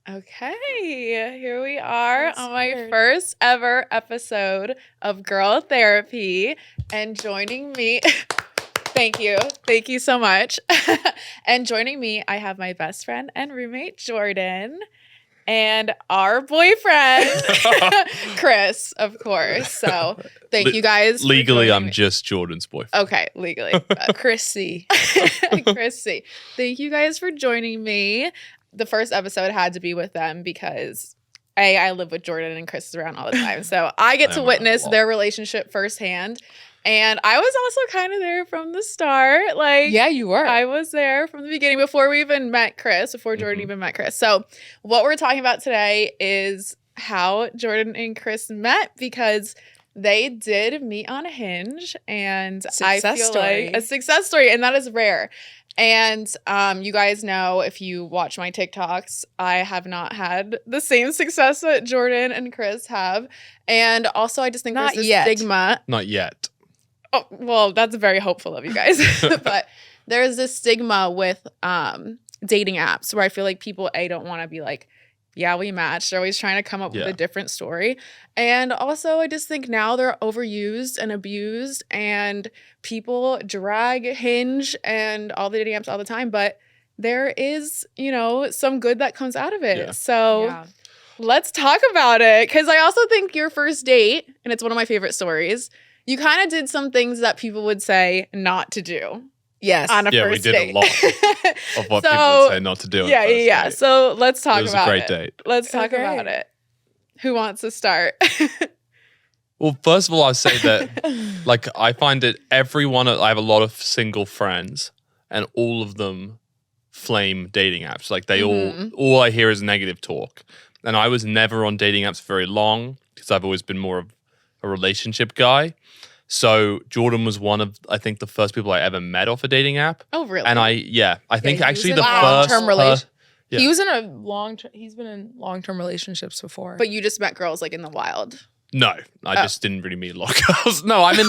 Okay, here we are That's on my weird. first ever episode of Girl Therapy, and joining me, thank you so much. And joining me, I have my best friend and roommate, Jordan, and our boyfriend, Chris, of course. So thank you guys. For Legally, joining I'm me. just Jordan's boyfriend. Okay, legally. Chrissy. Chrissy. Thank you guys for joining me. The first episode had to be with them because I live with Jordan and Chris is around all the time. So I get I to am around witness a lot. their relationship firsthand. And I was also kind of there from the start. Like, Yeah, you were. I was there from the beginning before we even met Chris, before Jordan even met Chris. So what we're talking about today is how Jordan and Chris met, because they did meet on Hinge, and I Success feel story. like a success story, and that is rare. And you guys know, if you watch my TikToks, I have not had the same success that Jordan and Chris have. And also, I just think Not there's this yet. stigma. Not yet. Oh, well, that's very hopeful of you guys. But there's this stigma with dating apps where I feel like people, don't want to be like, yeah, we matched. They're always trying to come up with Yeah. a different story. And also, I just think now they're overused and abused, and people drag Hinge and all the dating apps all the time. But there is, some good that comes out of it. Yeah. So Yeah. let's talk about it. Because I also think your first date, and it's one of my favorite stories, you kind of did some things that people would say not to do Yes. on a Yeah, we first did a date. lot of what people So, would say not to do. on a Yeah, first yeah. date. So let's talk It was about a great it. date. Let's talk Okay. about it. Who wants to start? Well, first of all, I'll say that like I find that I have a lot of single friends, and all of them flame dating apps. Like they all I hear is negative talk. And I was never on dating apps very long because I've always been more of a relationship guy. So Jordan was one of, I think, the first people I ever met off a dating app. Oh, really? And I think he was actually in the a first long-term relation- yeah. He was in a he's been in long-term relationships before. But you just met girls like in the wild. No, I just didn't really meet a lot of girls. No, I mean,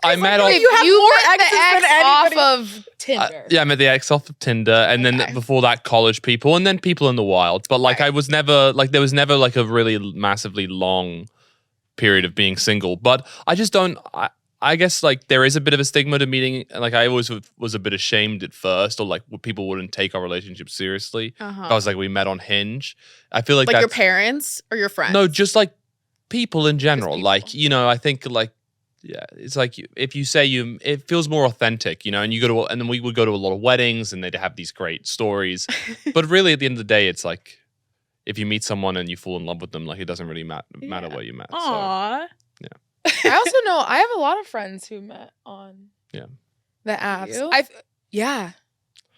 I met off. you have more exes than anybody. off of Tinder. Yeah, I met the ex off of Tinder, and Okay. then before that, college people, and then people in the wild. But like, Right. I was never like, there was never like a really massively long period of being single. But I just don't. I guess like there is a bit of a stigma to meeting. Like I always was a bit ashamed at first, or like people wouldn't take our relationship seriously. Uh-huh. I was like, we met on Hinge. I feel like Like your that's, parents or your friends? no, just like people in general. people. Like, I think like, yeah, it's like if you say it feels more authentic, and you go to, and then we would go to a lot of weddings and they'd have these great stories. But really at the end of the day, it's like, if you meet someone and you fall in love with them, like it doesn't really matter Yeah. where you met. So, Aw. I also know I have a lot of friends who met on Yeah. the apps. You? Yeah,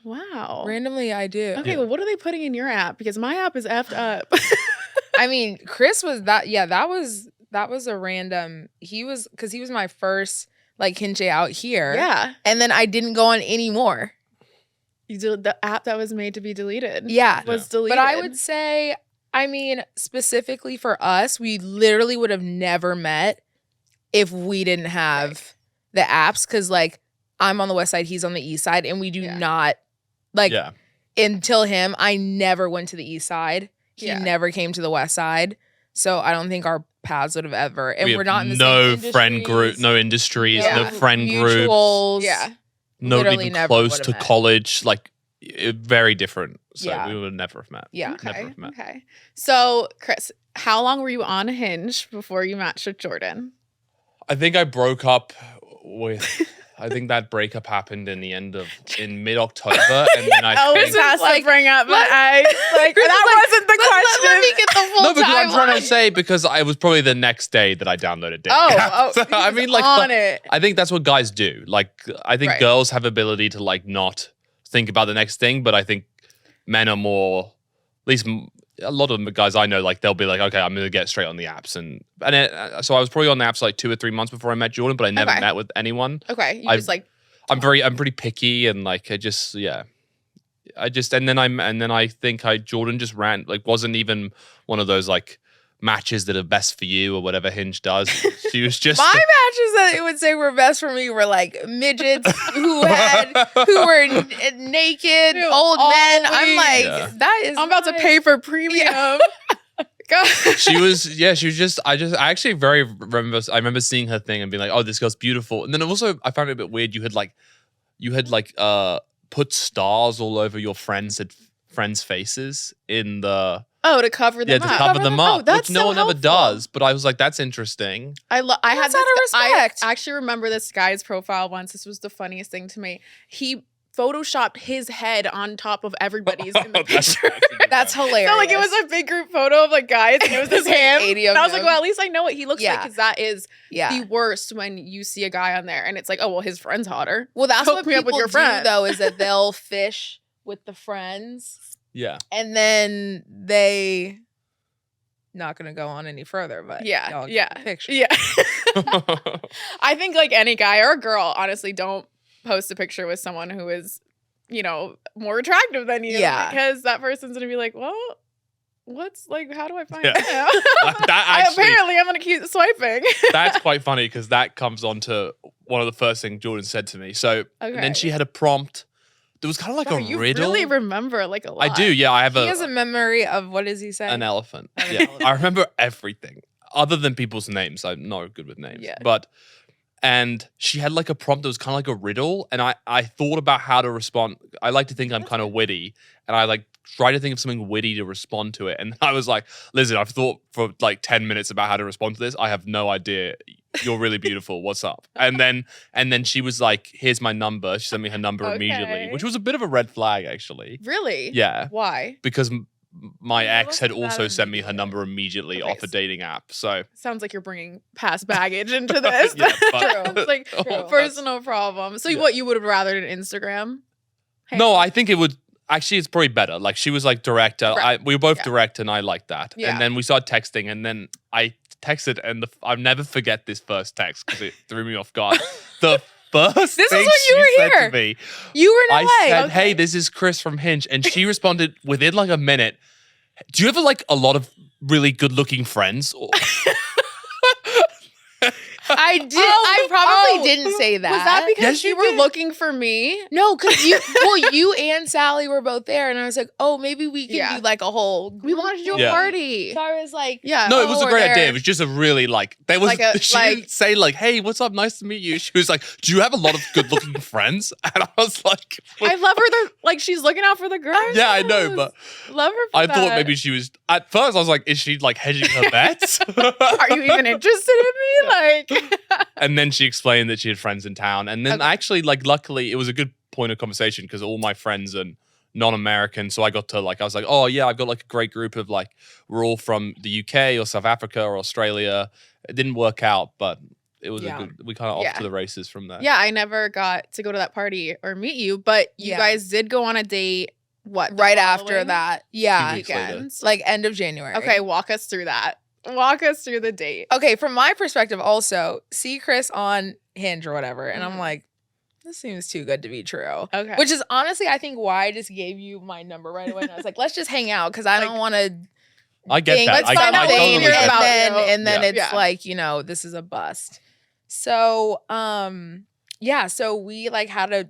Wow. randomly I do. Okay, Yeah. well, what are they putting in your app? Because my app is effed up. I mean, Chris was that. Yeah, that was a random. He was my first like Hinge out here. Yeah. and then I didn't go on anymore. You did the app that was made to be deleted. Yeah, Was deleted. but I would say, I mean, specifically for us, we literally would have never met if we didn't have the apps. Because like I'm on the west side, he's on the east side, and we do Yeah. not like yeah. until him. I never went to the east side. He Yeah. never came to the west side. So I don't think our paths would have ever. And We we're have not in the no same friend group, industries, no industries, Yeah. no friend groups, mutuals. Yeah. not literally even never close would've to met. college. Like very different. So Yeah. we would never have met. Yeah. Never Okay. have met. Okay. So, Chris, how long were you on Hinge before you matched with Jordan? I think I broke up with. I think that breakup happened in mid-October, and then I Always think, has to like, bring up my let- ex. Like, Chris that was wasn't the question. Let me get the full no, because I'm trying to timeline. say because I was probably the next day that I downloaded dating Oh, apps. oh, I he mean, was like, on it. I think that's what guys do. Like, I think Right. girls have ability to like not think about the next thing, but I think men are more. At least a lot of the guys I know, like they'll be like, okay, I'm gonna get straight on the apps, so I was probably on the apps like 2 or 3 months before I met Jordan, but I never Okay. met with anyone. Okay. You I've- just like, I'm pretty picky, and like and then I think Jordan just wasn't even one of those like matches that are best for you or whatever Hinge does. She was just My matches that it would say were best for me were like midgets who were naked, old men. I'm like, Yeah. that is. I'm about to pay for premium. God. she was just I actually I remember seeing her thing and being like, oh, this girl's beautiful. And then also I found it a bit weird. You had put stars all over your friends' faces in the To cover them to up. cover them up, Oh, that's which no so one ever helpful. does. But I was like, that's interesting. I had That's this, out of respect. I actually remember this guy's profile once. This was the funniest thing to me. He photoshopped his head on top of everybody's in the picture. That's hilarious. So like it was a big group photo of like guys and it was just Like him. 80 of And I was like, them. well, at least I know what he looks like Yeah. because that is yeah. the worst when you see a guy on there and it's like, oh well, his friend's hotter. Well, that's Hook what me up with people your do friend. though, is that they'll fish with the friends, Yeah. and then they not gonna go on any further. But Yeah, y'all get yeah, the picture. Yeah. I think like any guy or girl, honestly, don't post a picture with someone who is, more attractive than you. Yeah. Because that person's gonna be like, well, what's like, how do I find Yeah. him? That actually, Apparently I'm gonna keep swiping. that's quite funny because that comes on to one of the first things Jordan said to me. So and then Okay. she had a prompt. There was kind of like Wow, a you riddle. really remember like a lot. I do, yeah. I have He has a memory of what does he say? an elephant. An Yeah, elephant. I remember everything other than people's names. I'm not good with names. Yeah. And she had like a prompt that was kind of like a riddle, and I thought about how to respond. I like to think I'm kind of witty, and I like try to think of something witty to respond to it. And I was like, listen, I've thought for like 10 minutes about how to respond to this. I have no idea. You're really beautiful. What's up? And then she was like, here's my number. She sent me her number immediately, Okay. which was a bit of a red flag actually. Really? Yeah. Why? Because my Yeah, ex had wasn't that also sent me her immediate? number immediately Okay, off a dating app. So Sounds like you're bringing past baggage into this. Yeah, but- It's like Oh, that's- personal problem. So Yeah. what you would have rather than Instagram? No, I think it would. Actually, it's probably better. Like she was like direct. Right. We were both Yeah. direct, and I liked that. Yeah. And then we started texting, and then I texted, and I'll never forget this first text because it threw me off guard. The first This is thing when you she were said here. to me, You were in LA. I said, Okay. "Hey, this is Chris from Hinge," and she responded within like a minute. Do you have like a lot of really good-looking friends? Or- I did. Oh, I probably oh. didn't say that. Was that because Yes, you you were did. looking for me? No, because you and Sally were both there, and I was like, oh, maybe we can Yeah. do like a whole. We wanted to do a Yeah. party. So I was like, Yeah. No, it was a we're great there. idea. It was just a really like there was. Like a- she like- didn't say like, "Hey, what's up? Nice to meet you." She was like, "Do you have a lot of good-looking friends?" And I was like, I love her. Like she's looking out for the girls. "Yeah, I know," but Love her. For I thought that. maybe she was. At first, I was like, "Is she like hedging her bets?" Are you even interested in me? Like. And then she explained that she had friends in town, and then Okay. actually, like, luckily, it was a good point of conversation because all my friends are non-American, so I got to like, I was like, "Oh yeah, I've got like a great group of like, we're all from the UK or South Africa or Australia." It didn't work out, but it was Yeah. a good. We kind of Yeah. off to the races from there. Yeah, I never got to go to that party or meet you, but you Yeah. guys did go on a date. What? the right after following that. Yeah. Few weeks later. weekend? Like end of January. Okay, walk us through that. Walk us through the date. Okay, from my perspective, also see Chris on Hinge or whatever, and I'm Mhm. like, this seems too good to be true. Okay. Which is honestly, I think why I just gave you my number right away. And I was like, let's just hang out because I don't want to. I get that. Let's I, find I out totally later get that. about and then, you. and then Yeah. it's Yeah. like, this is a bust. So, yeah, so we like had a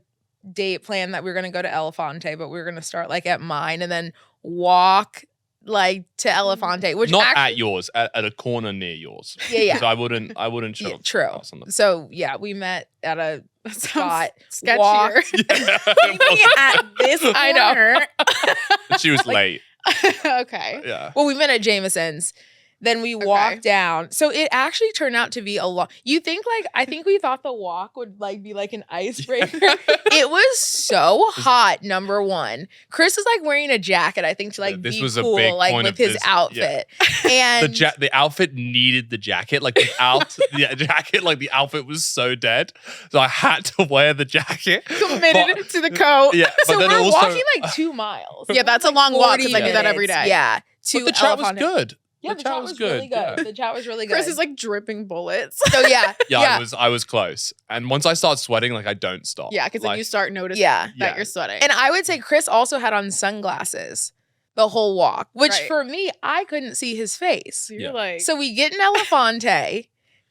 date plan that we were gonna go to Elefante, but we were gonna start like at mine and then walk like to Elefante, which Not actually, at yours, at a corner near yours. Yeah. So I wouldn't show Yeah, up. true. On the- So yeah, we met at a That sounds spot. sketchier. walked- Yeah, At this I know. corner. she was late. Okay. Yeah. Well, we met at Jameson's. Then we walked down. So it actually turned out to be a lot. I think we thought the walk would like be like an icebreaker. It was so hot, number one. Chris was like wearing a jacket, I think, to like This be was a cool, big like point with of his this. outfit. And The outfit needed the jacket. Like without the jacket, like the outfit was so dead. So I had to wear the jacket. Committed to the coat. Yeah. so but then we're also, walking like 2 miles. Yeah, that's a long walk because I do that every day. Yeah. but To the chat was Elefante. good. Yeah, the chat was really good. Yeah. The chat was really good. Chris is like dripping bullets. so yeah. Yeah, I was close. And once I start sweating, like I don't stop. Yeah, because then Like, you start noticing Yeah. that Yeah. you're sweating. And I would say Chris also had on sunglasses. the whole walk, which Right. for me, I couldn't see his face. So you're Yeah. like, So we get in Elefante,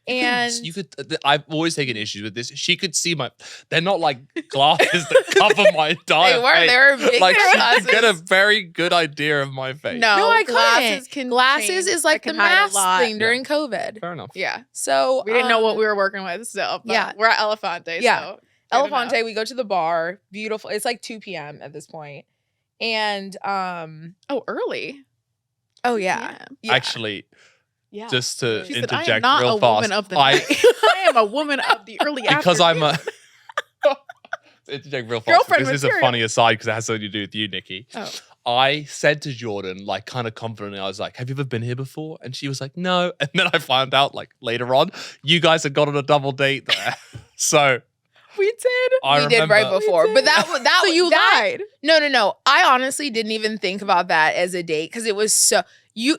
and you could. I've always taken issues with this. She could see my. They're not like glasses that cover my entire they were face. they were big Like she glasses. could get a very good idea of my face. no, No, I glasses couldn't. can Glasses change. is like It the can hide a mask lot. thing during COVID. Fair enough. Yeah. So We didn't know what we were working with still. But yeah. we're at Elefante. Yeah. So good enough. Elefante, we go to the bar. Beautiful. It's like 2 p.m. at this point. And Oh, early. oh yeah. Yeah. Actually, yeah. just to She said, I am interject not real a fast, woman of the night. I am a woman of the early because afternoon. I'm a. To interject real fast. Girlfriend This is a material. funny aside because it has something to do with you, Nikki. Oh. I said to Jordan, like, kind of confidently, I was like, "Have you ever been here before?" And she was like, "No." And then I found out, like, later on, you guys had gone on a double date there. So We did. I we remember. did right before. We But did. that So you that, lied. No. I honestly didn't even think about that as a date because it was so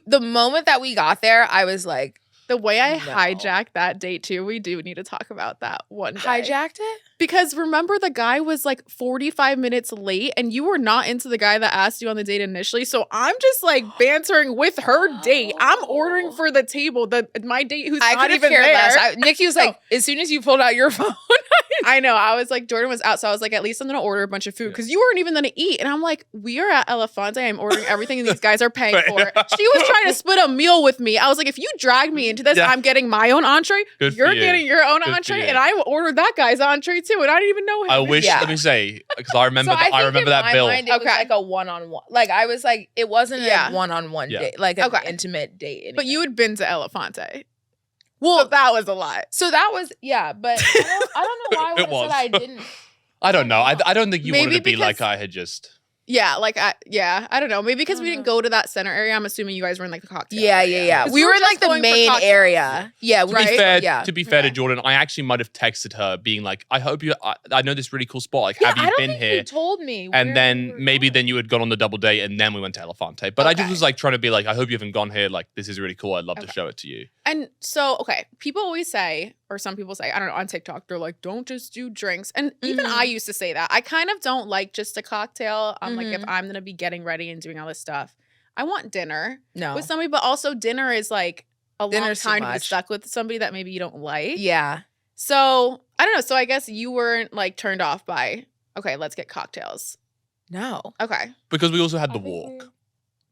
the moment that we got there, I was like, The way I No. hijacked that date too, we do need to talk about that one day. hijacked it? Because remember the guy was like 45 minutes late and you were not into the guy that asked you on the date initially. So I'm just like bantering with her date. I'm ordering for the table, my date who's I not could have even cared there. less. Nikki was like, as soon as you pulled out your phone, I know. I was like, Jordan was out. So I was like, at least I'm going to order a bunch of food because you weren't even going to eat. And I'm like, we are at Elefante. I'm ordering everything and these guys are paying for it. She was trying to split a meal with me. I was like, if you drag me into this, Yeah. I'm getting my own entree. Good for You're you. getting your own Good for entree. you. And I ordered that guy's entree too. And I didn't even know him. I wish. Yeah. Let me say, because I remember. so I, I think remember in that my bill. mind, it was Okay. like a one-on-one. Like I was like, it wasn't Yeah. a one-on-one Yeah. date, like an Okay. intimate date. But anyway. you had been to Elefante. well, So that was a lot. so that was but I don't know why I It would have said I was. didn't. I don't know. I don't think you Maybe wanted to be like because- I had just. Yeah, like I don't know. Maybe because we Uh-huh. didn't go to that center area. I'm assuming you guys were in like the cocktail. Yeah. area. 'Cause We were in just like the going for main cocktails. area. Yeah, we To be Right? fair, Yeah. to be fair to Okay. Jordan, I actually might have texted her, being like, "I hope you. I know this really cool spot. Like, Yeah, have I you don't been think here?" You told me, And where then we were maybe going. then you had gone on the double date, and then we went to Elefante. But I just Okay. was like trying to be like, "I hope you haven't gone here. Like, this is really cool. I'd love to Okay. show it to you." And so, okay, people always say, or some people say, I don't know, on TikTok, they're like, don't just do drinks. And even Mhm. I used to say that. I kind of don't like just a cocktail. I'm like, if Mhm. I'm going to be getting ready and doing all this stuff, I want dinner no. with somebody, but also dinner is like a long Dinner's too time to be much. stuck with somebody that maybe you don't like. Yeah. So, I don't know. So, I guess you weren't like turned off by, okay, let's get cocktails. No. Okay. Because we also had the I think walk.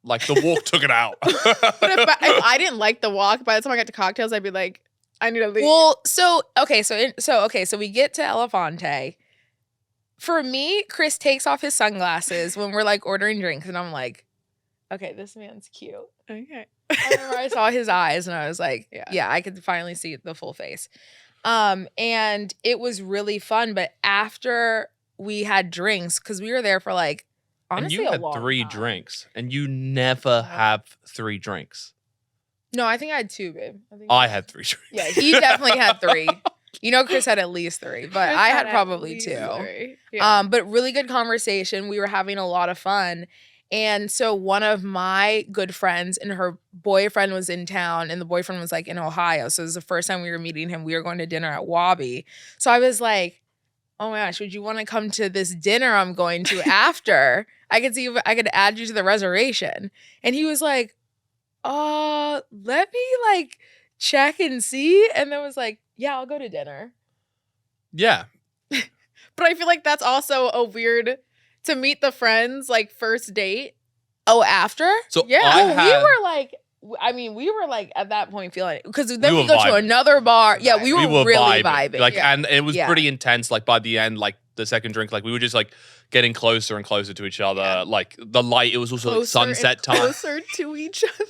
Like the walk took it out. But if I didn't like the walk, by the time I got to cocktails, I'd be like, I need to leave. Well, so we get to Elefante. For me, Chris takes off his sunglasses when we're like ordering drinks, and I'm like, okay, this man's cute. Okay. I remember I saw his eyes, and I was like, Yeah. yeah, I could finally see the full face. And it was really fun. But after we had drinks, because we were there for like And honestly you a had long 3 time. drinks, and you never have 3 drinks. No, I think I had 2, babe. I had 3 drinks. Yeah, he definitely had 3. You know, Chris had at least 3, but Chris I had at probably least 2. 3. Yeah. But really good conversation. We were having a lot of fun. And so one of my good friends and her boyfriend was in town, and the boyfriend was like in Ohio. So it was the first time we were meeting him. We were going to dinner at Wabi. So I was like, oh my gosh, would you want to come to this dinner I'm going to after? I could see if I could add you to the reservation. And he was like, let me like check and see. And then was like, yeah, I'll go to dinner. Yeah. But I feel like that's also a weird to meet the friends like first date. Oh, after? So Yeah. I Well, had, we were like at that point feeling because then We we were go to vibing. another bar. Yeah, Right. we were really vibing. Like, Yeah. and it was Yeah. pretty intense. Like by the end, like the second drink, like we were just like getting closer and closer to each other. Yeah. Like the light, it was also like Closer and sunset time. Closer to each other.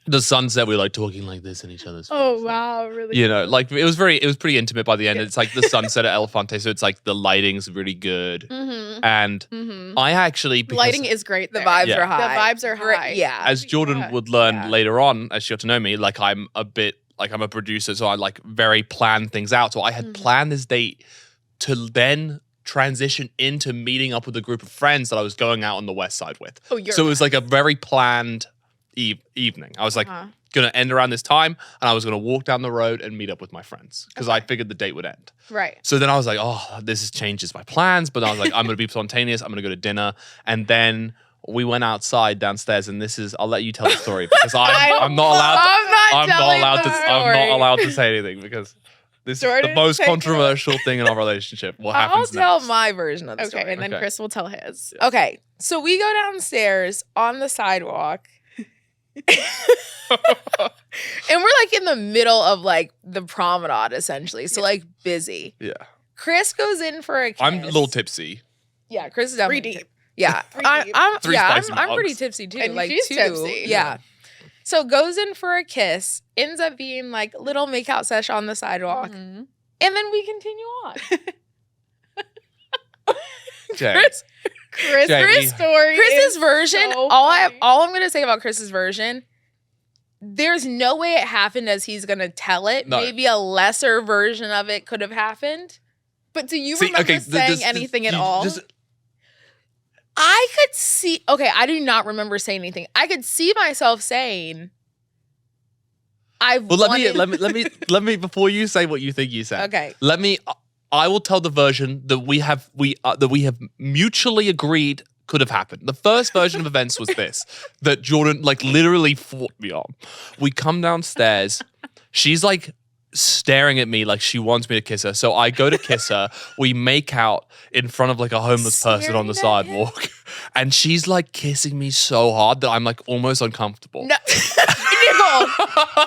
The sunset, we were like talking like this in each other's face. Oh like, wow, really? You know, like it was pretty intimate by the end. Yeah. It's like the sunset at Elefante, so it's like the lighting's really good. Mm-hmm. And Mm-hmm. I actually, because Lighting is great. The there. vibes Yeah. are high. The vibes are Great- high. Yeah. as Jordan Yeah. would learn Yeah. later on, as she got to know me, like I'm a producer, so I like very plan things out. So I had Mhm. planned this date to then transition into meeting up with a group of friends that I was going out on the west side with. Oh, you're So it was like a very planned evening. I was like gonna end around this time, and I was gonna walk down the road and meet up with my friends because I Okay. figured the date would end. right. So then I was like, oh, changes my plans. But I was like, I'm gonna be spontaneous. I'm gonna go to dinner, and then we went outside downstairs, and I'll let you tell the story because I'm not allowed to. I'm not allowed to say anything because this is the most controversial thing in our relationship. What happens next? I'll tell my version of the story. Okay, and then Chris will tell his. Yeah. Okay, so we go downstairs on the sidewalk. And we're like in the middle of like the promenade essentially. So like busy. Yeah. Chris goes in for a kiss. I'm a little tipsy. Yeah, Chris is definitely 3 deep. Yeah. 3 deep. I'm pretty tipsy too. And like she's 2. tipsy. Yeah. So goes in for a kiss, ends up being like little makeout sesh on the sidewalk. Mhm. And then we continue on. Chris' story. Chris's version, so all funny. I'm gonna say about Chris's version, there's no way it happened as he's gonna tell it. No. Maybe a lesser version of it could have happened. But do you remember saying anything at all? I could see. Okay, I do not remember saying anything. I could see myself saying, let me before you say what you think you said. Okay. I will tell the version that we have mutually agreed could have happened. The first version of events was this, that Jordan like literally fought me on. We come downstairs. She's like staring at me like she wants me to kiss her. So I go to kiss her. We make out in front of like a homeless person on the sidewalk. And she's like kissing me so hard that I'm like almost uncomfortable. No. Nicole,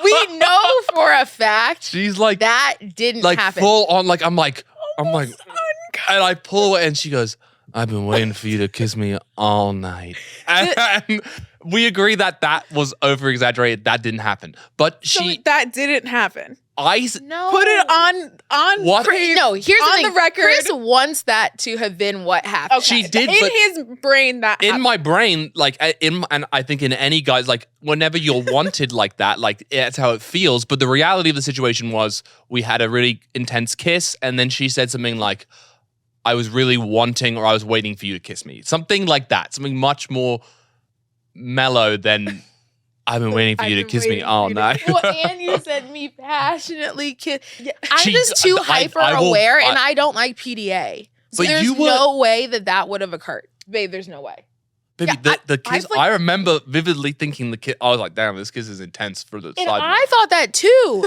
we know for a fact she's like that didn't like happen. full on like I'm like and I pull away and she goes, I've been waiting for you to kiss me all night. And we agree that was over exaggerated. That didn't happen. But that didn't happen. No. Put it on What? No, here's the thing. the record. Chris wants that to have been what happened. Okay. She did, in but his brain that in happened. my brain, like and I think in any guy's, like whenever you're wanted like that, like that's how it feels. But the reality of the situation was we had a really intense kiss, and then she said something like, I was really wanting or I was waiting for you to kiss me. Something like that. Something much more mellow than I've been waiting for you to kiss me all night. Well, and you said me passionately kiss. Yeah. I'm just too hyper aware, and I don't like PDA. So But there's you were- no way that would have occurred. Babe, there's no way. Baby, Yeah, the kiss, I remember vividly thinking the kiss, I was like, damn, this kiss is intense for the And sidewalk. I thought that too.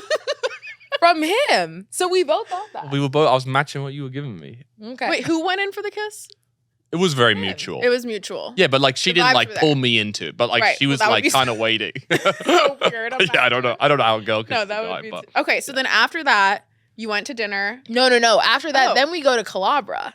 From him. So we both thought that. I was matching what you were giving me. Okay. Wait, who went in for the kiss? It was very mutual. It was mutual. Yeah, but like she The didn't vibes like were pull there. me into it, but like Right, she well, was that would like be kind of waiting. So weird. Yeah, I don't know how a girl kisses No, a that guy, would be but okay. So then after that, you went to dinner. No. After that, Oh. then we go to Calabra.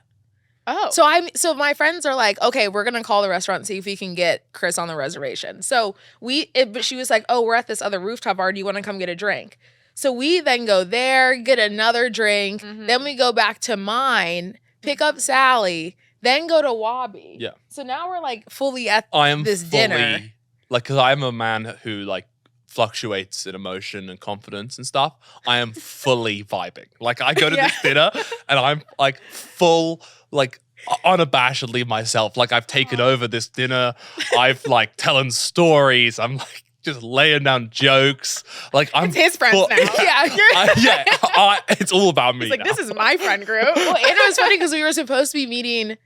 Oh, So my friends are like, okay, we're gonna call the restaurant and see if we can get Chris on the reservation. So but she was like, oh, we're at this other rooftop bar. Do you want to come get a drink? So we then go there, get another drink. Mhm. Then we go back to mine, pick up Sally, then go to Wabi. Yeah. So now we're like fully at I am this fully, dinner. like, because I'm a man who like fluctuates in emotion and confidence and stuff. I am fully vibing. Like I go to this dinner and I'm like full, like unabashedly myself. Like I've taken over this dinner. I've like telling stories. I'm like just laying down jokes. Like I'm it's his friends full- now. It's all about me. He's like, now. this is my friend group. Well, and it was funny because we were supposed to be meeting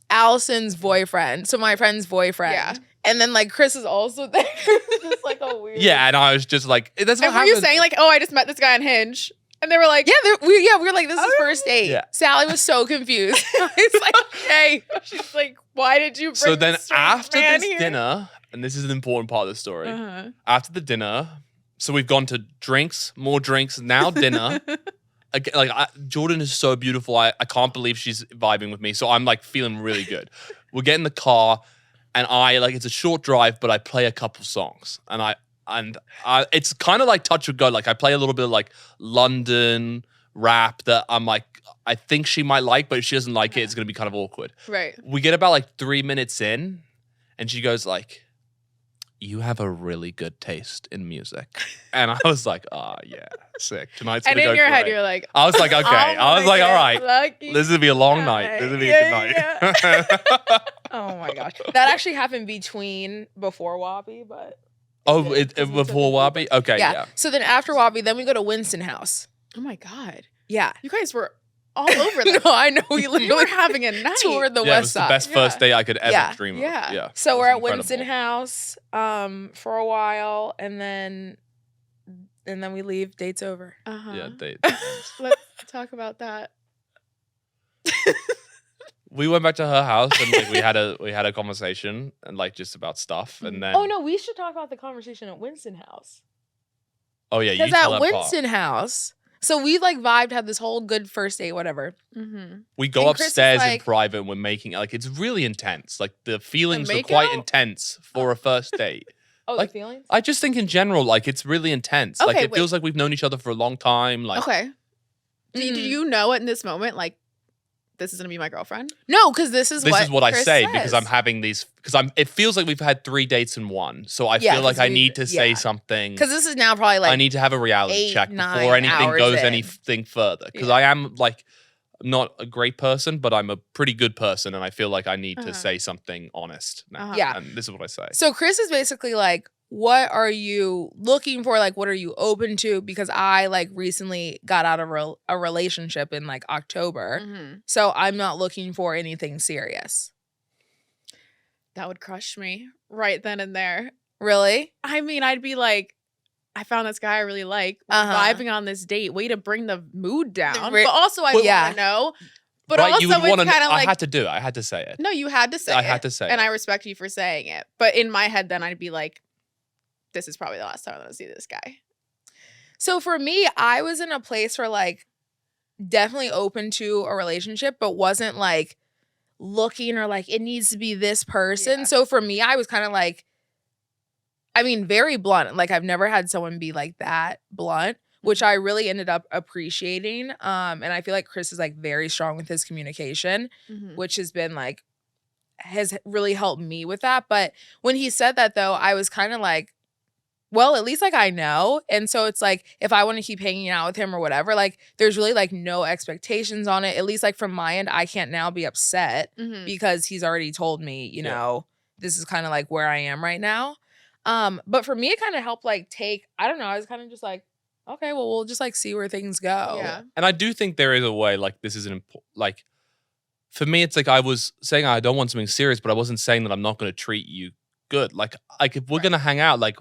Allison's boyfriend, so my friend's boyfriend. Yeah. And then like Chris is also there. It's like a weird. Yeah, and I was just like, that's what And were happened. you saying like, oh, I just met this guy on Hinge, and they were like, Yeah, we were like, this is first date. Yeah. Sally was so confused. It's like, hey. she's like, why did you bring So then this straight after man this here? dinner, and this is an important part of the story. Uh-huh. After the dinner, so we've gone to drinks, more drinks, now dinner. Again, like Jordan is so beautiful. I can't believe she's vibing with me. So I'm like feeling really good. We get in the car, and I like it's a short drive, but I play a couple songs, and I it's kind of like touch and go. Like I play a little bit of like London rap that I'm like I think she might like, but if she doesn't like it, it's gonna be kind of awkward. Right. We get about like 3 minutes in, and she goes like, you have a really good taste in music. And I was like, oh, yeah, sick. Tonight's And gonna in go your head, great. you're like, I was like, okay. I was like, all right, lucky this is gonna be a long night. This is gonna be a good night. Oh my gosh. That actually happened before Wabi, but Oh, before Wabi? Okay, yeah. So then after Wabi, then we go to Winston House. Oh my God. Yeah. You guys were all over them. No, I know. We We literally were having a night. toured the Yeah, it west was side. the best first date I could ever Yeah. dream of. Yeah. Yeah. So it we're was at Winston incredible. House for a while, and then we leave. Date's over. Uh-huh. Yeah, date. Let's talk about that. We went back to her house and like we had a conversation and like just about stuff and then Oh no, we should talk about the conversation at Winston House. oh yeah, you Because tell at that part. Winston House, so we like vibed, had this whole good first date, whatever. Mm-hmm. We go And Chris is upstairs in like- private and we're making like it's really intense. Like the feelings are make quite out? intense for a first date. Oh, Like, the feelings? I just think in general, like it's really intense. Like Okay, it feels like we've known each other for a long time. Like Okay. Do Mhm. you know in this moment, like, this is gonna be my girlfriend? No, because this is what I Chris say says. because I'm having these because it feels like we've had 3 dates in one. So I Yeah, feel like 'cause I need to say yeah. something. Because this is now probably like I need to have a reality 8, check 9 before anything hours goes in. anything further. Because Yeah. I am like not a great person, but I'm a pretty good person, and I feel like I need to Uh-huh. say something honest now. Uh-huh. Yeah. And this is what I say. So Chris is basically like, what are you looking for? Like, what are you open to? Because I like recently got out of a relationship in like October. Mm-hmm. So I'm not looking for anything serious. That would crush me right then and there. Really? I mean, I'd be like, I found this guy I really like. We're Uh-huh. vibing on this date. Way to bring the mood down. Re- But also, I Well, yeah. want to know. But right, also, you would it's wanna- kind of I like, had to do it. I had to say it. no, you had to say I it. had to say And it. I respect you for saying it. But in my head, then I'd be like, this is probably the last time I'm going to see this guy. So for me, I was in a place where like definitely open to a relationship, but wasn't like looking or like it needs to be this person. Yeah. So for me, I was kind of like, I mean, very blunt. Like I've never had someone be like that blunt, which I really ended up appreciating. And I feel like Chris is like very strong with his communication, Mm-hmm. which has been like, has really helped me with that. But when he said that though, I was kind of like, well, at least like I know. And so it's like, if I want to keep hanging out with him or whatever, like there's really like no expectations on it. At least like from my end, I can't now be upset Mm-hmm. because he's already told me, you Yeah. know, this is kind of like where I am right now. But for me, it kind of helped like take, I don't know, I was kind of just like, okay, well, we'll just like see where things go. Yeah. And I do think there is a way, like, this is an important, like, for me, it's like I was saying I don't want something serious, but I wasn't saying that I'm not going to treat you good. Like if we're Right. going to hang out, like,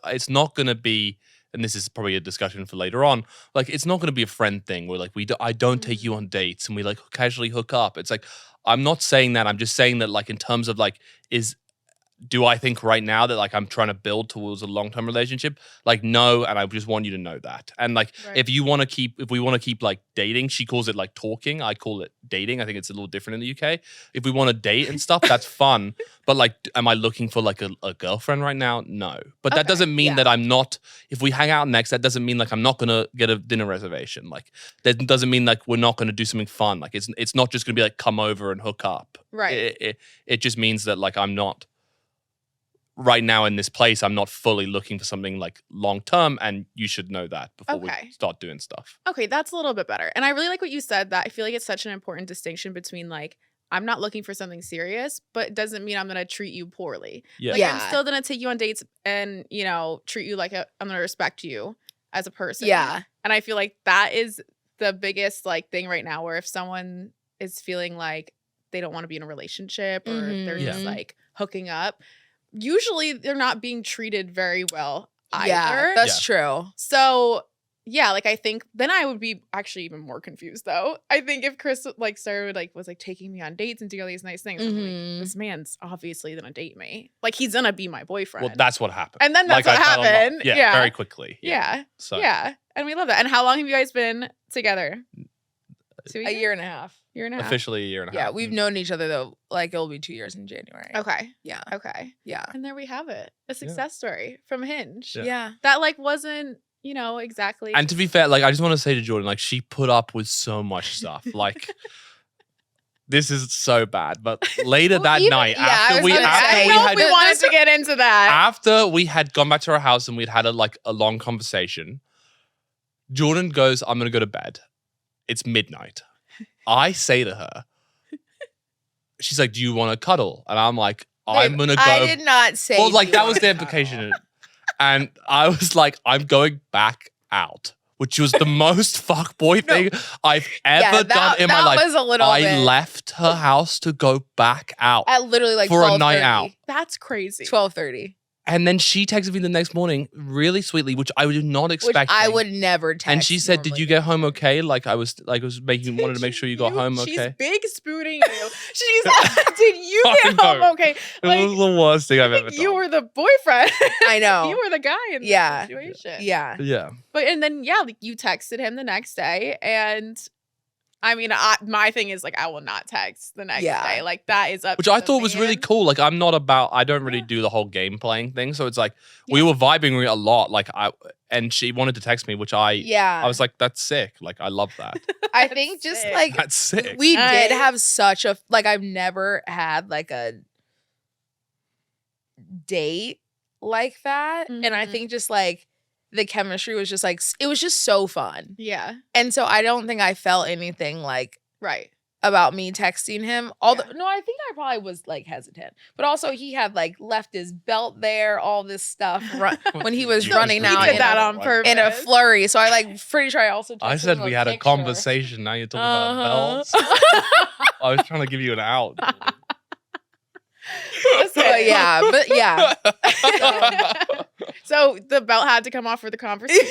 it's not going to be, and this is probably a discussion for later on, like, it's not going to be a friend thing where, like, I don't take you on dates and we, like, casually hook up. It's like, I'm not saying that. I'm just saying that, like, in terms of, like, do I think right now that like I'm trying to build towards a long-term relationship? Like, no, and I just want you to know that. And like Right. if we want to keep like dating, she calls it like talking. I call it dating. I think it's a little different in the UK. If we want to date and stuff, that's fun. But like, am I looking for like a girlfriend right now? No. But that Okay, doesn't mean yeah. that I'm not, if we hang out next, that doesn't mean like I'm not gonna get a dinner reservation. Like that doesn't mean like we're not gonna do something fun. Like it's not just gonna be like come over and hook up. Right. It just means that like I'm not right now in this place, I'm not fully looking for something like long term, and you should know that before Okay. we start doing stuff. Okay, that's a little bit better. And I really like what you said, that I feel like it's such an important distinction between like, I'm not looking for something serious, but it doesn't mean I'm going to treat you poorly. Yeah. Like, Yeah. I'm still going to take you on dates and, you know, treat you like I'm going to respect you as a person. Yeah. And I feel like that is the biggest like thing right now, where if someone is feeling like they don't want to be in a relationship or they're just Mhm. like hooking up, usually they're not being treated very well either. Yeah, that's true. So yeah, like I think then I would be actually even more confused though. I think if Chris like started like was like taking me on dates and doing all these nice things, I'm Mhm. like, this man's obviously gonna date me. Like he's gonna be my boyfriend. Well, that's what happened. And then that's what I fell in love. happened. Yeah, Yeah. very quickly. yeah. So Yeah. And we love that. And how long have you guys been together? 2 A year and a half. Year and a half. officially a year and a half. Yeah, we've known each other though. Like it'll be 2 years in January. Okay. Yeah. Okay. Yeah. And there we have it. A success story from Hinge. Yeah. Yeah. That like wasn't, you know, exactly. And to be fair, like I just want to say to Jordan, like she put up with so much stuff. Like this is so bad. But later that even- night, yeah, I after was we gonna say, I after didn't we know if had we wanted to get into that. after we had gone back to our house and we'd had a long conversation, Jordan goes, I'm gonna go to bed. It's midnight. I say to her, she's like, do you want to cuddle? And I'm like, I'm Babe, gonna go. I did not say. Well, like you that was wanted the to implication. cuddle. And I was like, I'm going back out. which was the most fuckboy thing I've ever done in my life. That was a little I bit. left her house to go back out At literally like for a 12:30. night out. That's crazy. 12:30. And then she texted me the next morning really sweetly, which I did not expect. Which I would never text. And she said, "Did normally. you get home okay?" Like I was wanted to make sure you got home She's okay. big spooning you. She's like, did you I get know. home okay? It Like, was the worst thing I've ever done. you were the boyfriend. I know. You were the guy in Yeah. the situation. Yeah. Yeah. But and then like you texted him the next day, and I mean, my thing is like I will not text the next day. Like that is up. Which to I the thought was really man. cool. Like I don't really do the whole game playing thing. So it's like we were vibing a lot. Like and she wanted to text me, which I was like, that's sick. Like I love that. I think just sick. like That's sick. we Nice. did have such a like I've never had like a date like that. And I Mhm. think just like the chemistry was just like it was just so fun. Yeah. And so I don't think I felt anything like Right. about me texting him. Although no, I think I probably was like hesitant. But also he had like left his belt there, all this stuff when he was You running just out He did in that a, on purpose. in a flurry. So I like pretty sure I also texted I said him we a had a picture. conversation. Now you're talking about belts. I was trying to give you an out. But yeah. So the belt had to come off for the conversation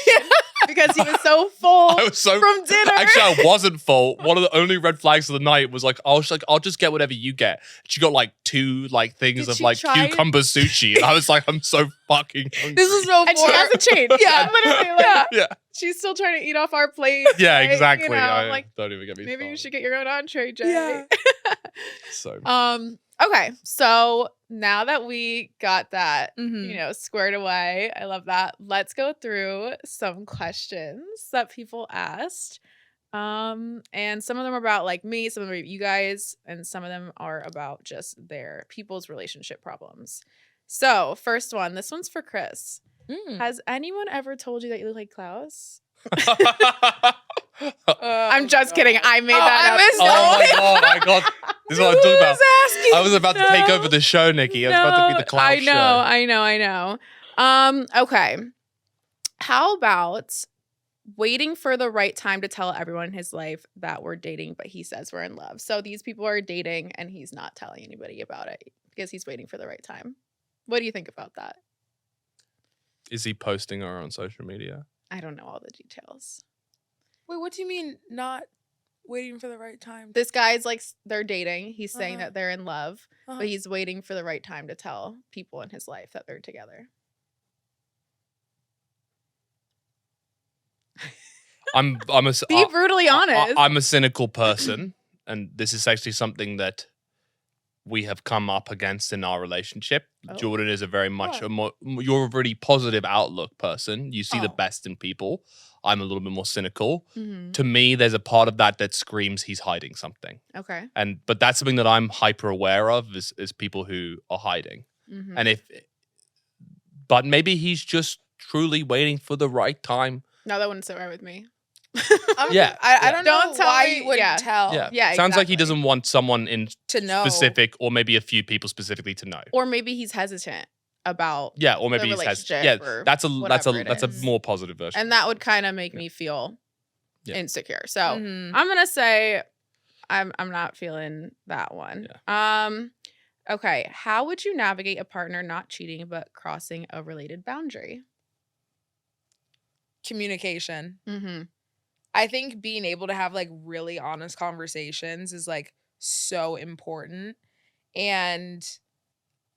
because he was so full I was so from dinner. Actually, I wasn't full. One of the only red flags of the night was like, I'll just get whatever you get. She got like 2 like things Did of she like try it? cucumber sushi, and I was like, I'm so fucking hungry. This is so and she hasn't changed. Yeah. Literally, like, yeah, she's still trying to eat off our plate. yeah, right? exactly. You know, I'm I like, don't even get me maybe you started. should get your own entree, Jay. Yeah. So Okay, so now that we got that, Mhm. you know, squared away, I love that. Let's go through some questions that people asked. And some of them are about like me, some of them are you guys, and some of them are about just their people's relationship problems. So, first one, this one's for Chris. Mm. Has anyone ever told you that you look like Klaus? Oh, I'm just kidding. I made Oh, that I up. missed oh my god, I got this is what I'm talking about. asking? I was about to take over the show, Nikki. I was about to be the clown I know, show. I know. Okay. How about waiting for the right time to tell everyone in his life that we're dating, but he says we're in love? So these people are dating and he's not telling anybody about it because he's waiting for the right time. What do you think about that? Is he posting her on social media? I don't know all the details. Wait, what do you mean not waiting for the right time? This guy's like, they're dating. He's saying Uh-huh. that they're in love, Uh-huh. but he's waiting for the right time to tell people in his life that they're together. I'm a Be brutally honest. I'm a cynical person, and this is actually something that we have come up against in our relationship. Oh. Jordan is a very much Oh. you're a really positive outlook person. You see the Oh. best in people. I'm a little bit more cynical. Mhm. To me, there's a part of that screams he's hiding something. Okay. But that's something that I'm hyper aware of is people who are hiding. Mhm. And but maybe he's just truly waiting for the right time. No, that wouldn't sit right with me. Yeah, I don't know Don't tell why me- you wouldn't yeah. tell. Yeah, Sounds like he exactly. doesn't want someone in To know. specific, or maybe a few people specifically to know. Or maybe he's hesitant about, Yeah, or maybe he's relationship yeah. or That's a whatever it that's a is. more positive version. and that would kind of make me feel Yeah. insecure. So Mhm. I'm gonna say I'm not feeling that one. Okay. How would you navigate a partner not cheating but crossing a related boundary? Communication. Mm-hmm. I think being able to have like really honest conversations is like so important. And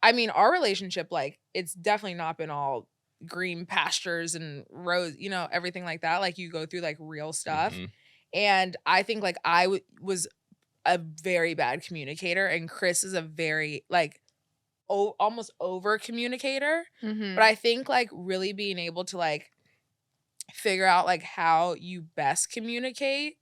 I mean, our relationship, like, it's definitely not been all green pastures and rose, you know, everything like that. Like, you go through like real stuff. Mhm. And I think like I was a very bad communicator, and Chris is a very like almost over communicator. Mm-hmm. But I think like really being able to like figure out like how you best communicate,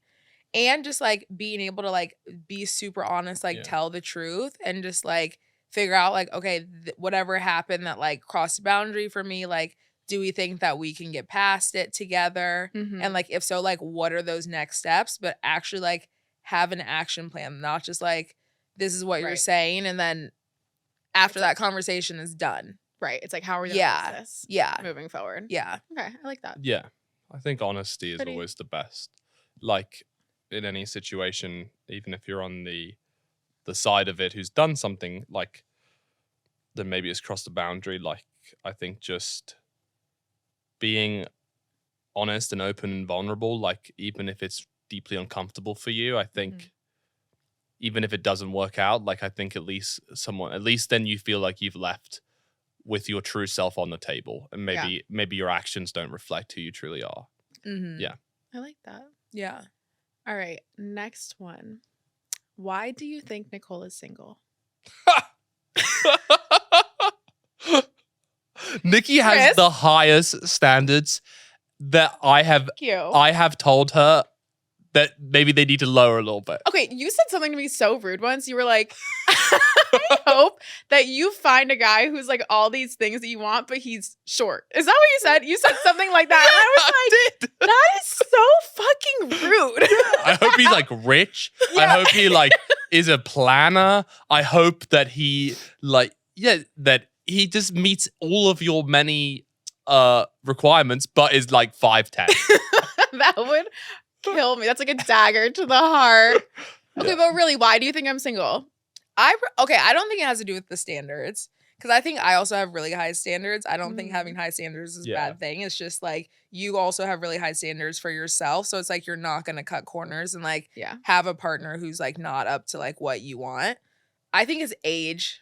and just like being able to like be super honest, like Yeah. tell the truth, and just like figure out like, okay, whatever happened that like crossed the boundary for me, like, do we think that we can get past it together? Mm-hmm. And like, if so, like, what are those next steps? But actually like have an action plan, not just like, this is what you're Right. saying, and then after that conversation is done. Right. It's like, how are we gonna Yeah. fix this Yeah. moving forward? Yeah. Okay. I like that. Yeah, I think honesty is always the best. Like in any situation, even if you're on the side of it who's done something, like then maybe it's crossed the boundary. Like I think just being honest and open and vulnerable, like even if it's deeply uncomfortable for you, I think even if it doesn't work out, like I think at least then you feel like you've left with your true self on the table, and maybe your actions don't reflect who you truly are. Yeah. I like that. Yeah. All right, next one. Why do you think Nicole is single? Nikki has Chris? the highest standards that I have told her that maybe they need to lower a little bit. Okay, you said something to me so rude once. You were like, I hope that you find a guy who's like all these things that you want, but he's short. Is that what you said? You said something like that. And I was like, that is so fucking rude. I hope he's like rich. I hope he like is a planner. I hope that he that he just meets all of your many requirements, but is like 5'10". That would kill me. That's like a dagger to the heart. Okay, but really, why do you think I'm single? I don't think it has to do with the standards, because I think I also have really high standards. I don't think having high standards is a bad thing. It's just like you also have really high standards for yourself, so it's like you're not gonna cut corners and like have a partner who's like not up to like what you want. I think it's age.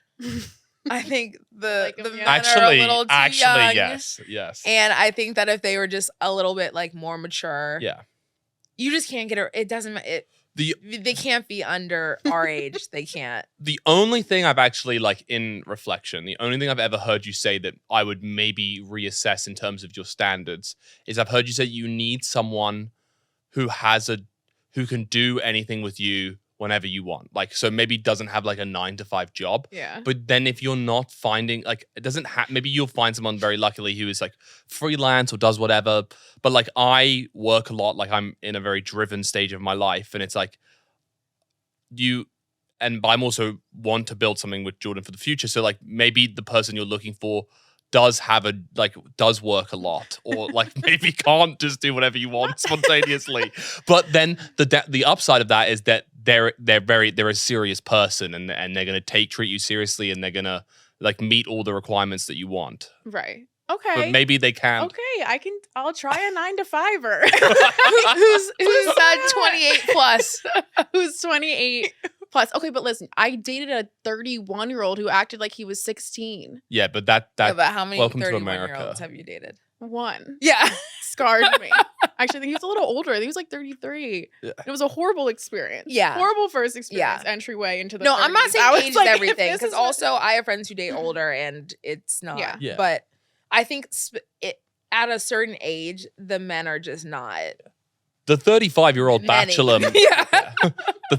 I think the men are a little too young. Yes. And I think that if they were just a little bit like more mature, you just can't get it. Doesn't. They can't be under our age. They can't. The only thing I've actually, like, in reflection, the only thing I've ever heard you say that I would maybe reassess in terms of your standards is I've heard you say you need someone who can do anything with you whenever you want. Like, so maybe doesn't have like a 9-to-5 job. Yeah. But then if you're not finding, like, it doesn't have, maybe you'll find someone very luckily who is like freelance or does whatever. But like I work a lot, like I'm in a very driven stage of my life. And it's like but I'm also want to build something with Jordan for the future. So like maybe the person you're looking for does work a lot, or like maybe can't just do whatever you want spontaneously. But then the upside of that is that they're a serious person, and they're gonna treat you seriously, and they're gonna like meet all the requirements that you want. Right. Okay. But maybe they can't. Okay, I'll try a 9-to-5er. who's 28 plus. Who's 28 plus. Okay, but listen, I dated a 31-year-old who acted like he was 16. Yeah, but that but how many welcome to 31-year-olds have you dated? One. Yeah. Scarred me. Actually, I think he was a little older. I think he was like 33. Yeah. It was a horrible experience. Yeah. Horrible first experience, entryway into the 30s. I'm not saying age is everything, because also I have friends who date older and it's not. Yeah. But I think at a certain age, the men are just not. The 35-year-old bachelor. The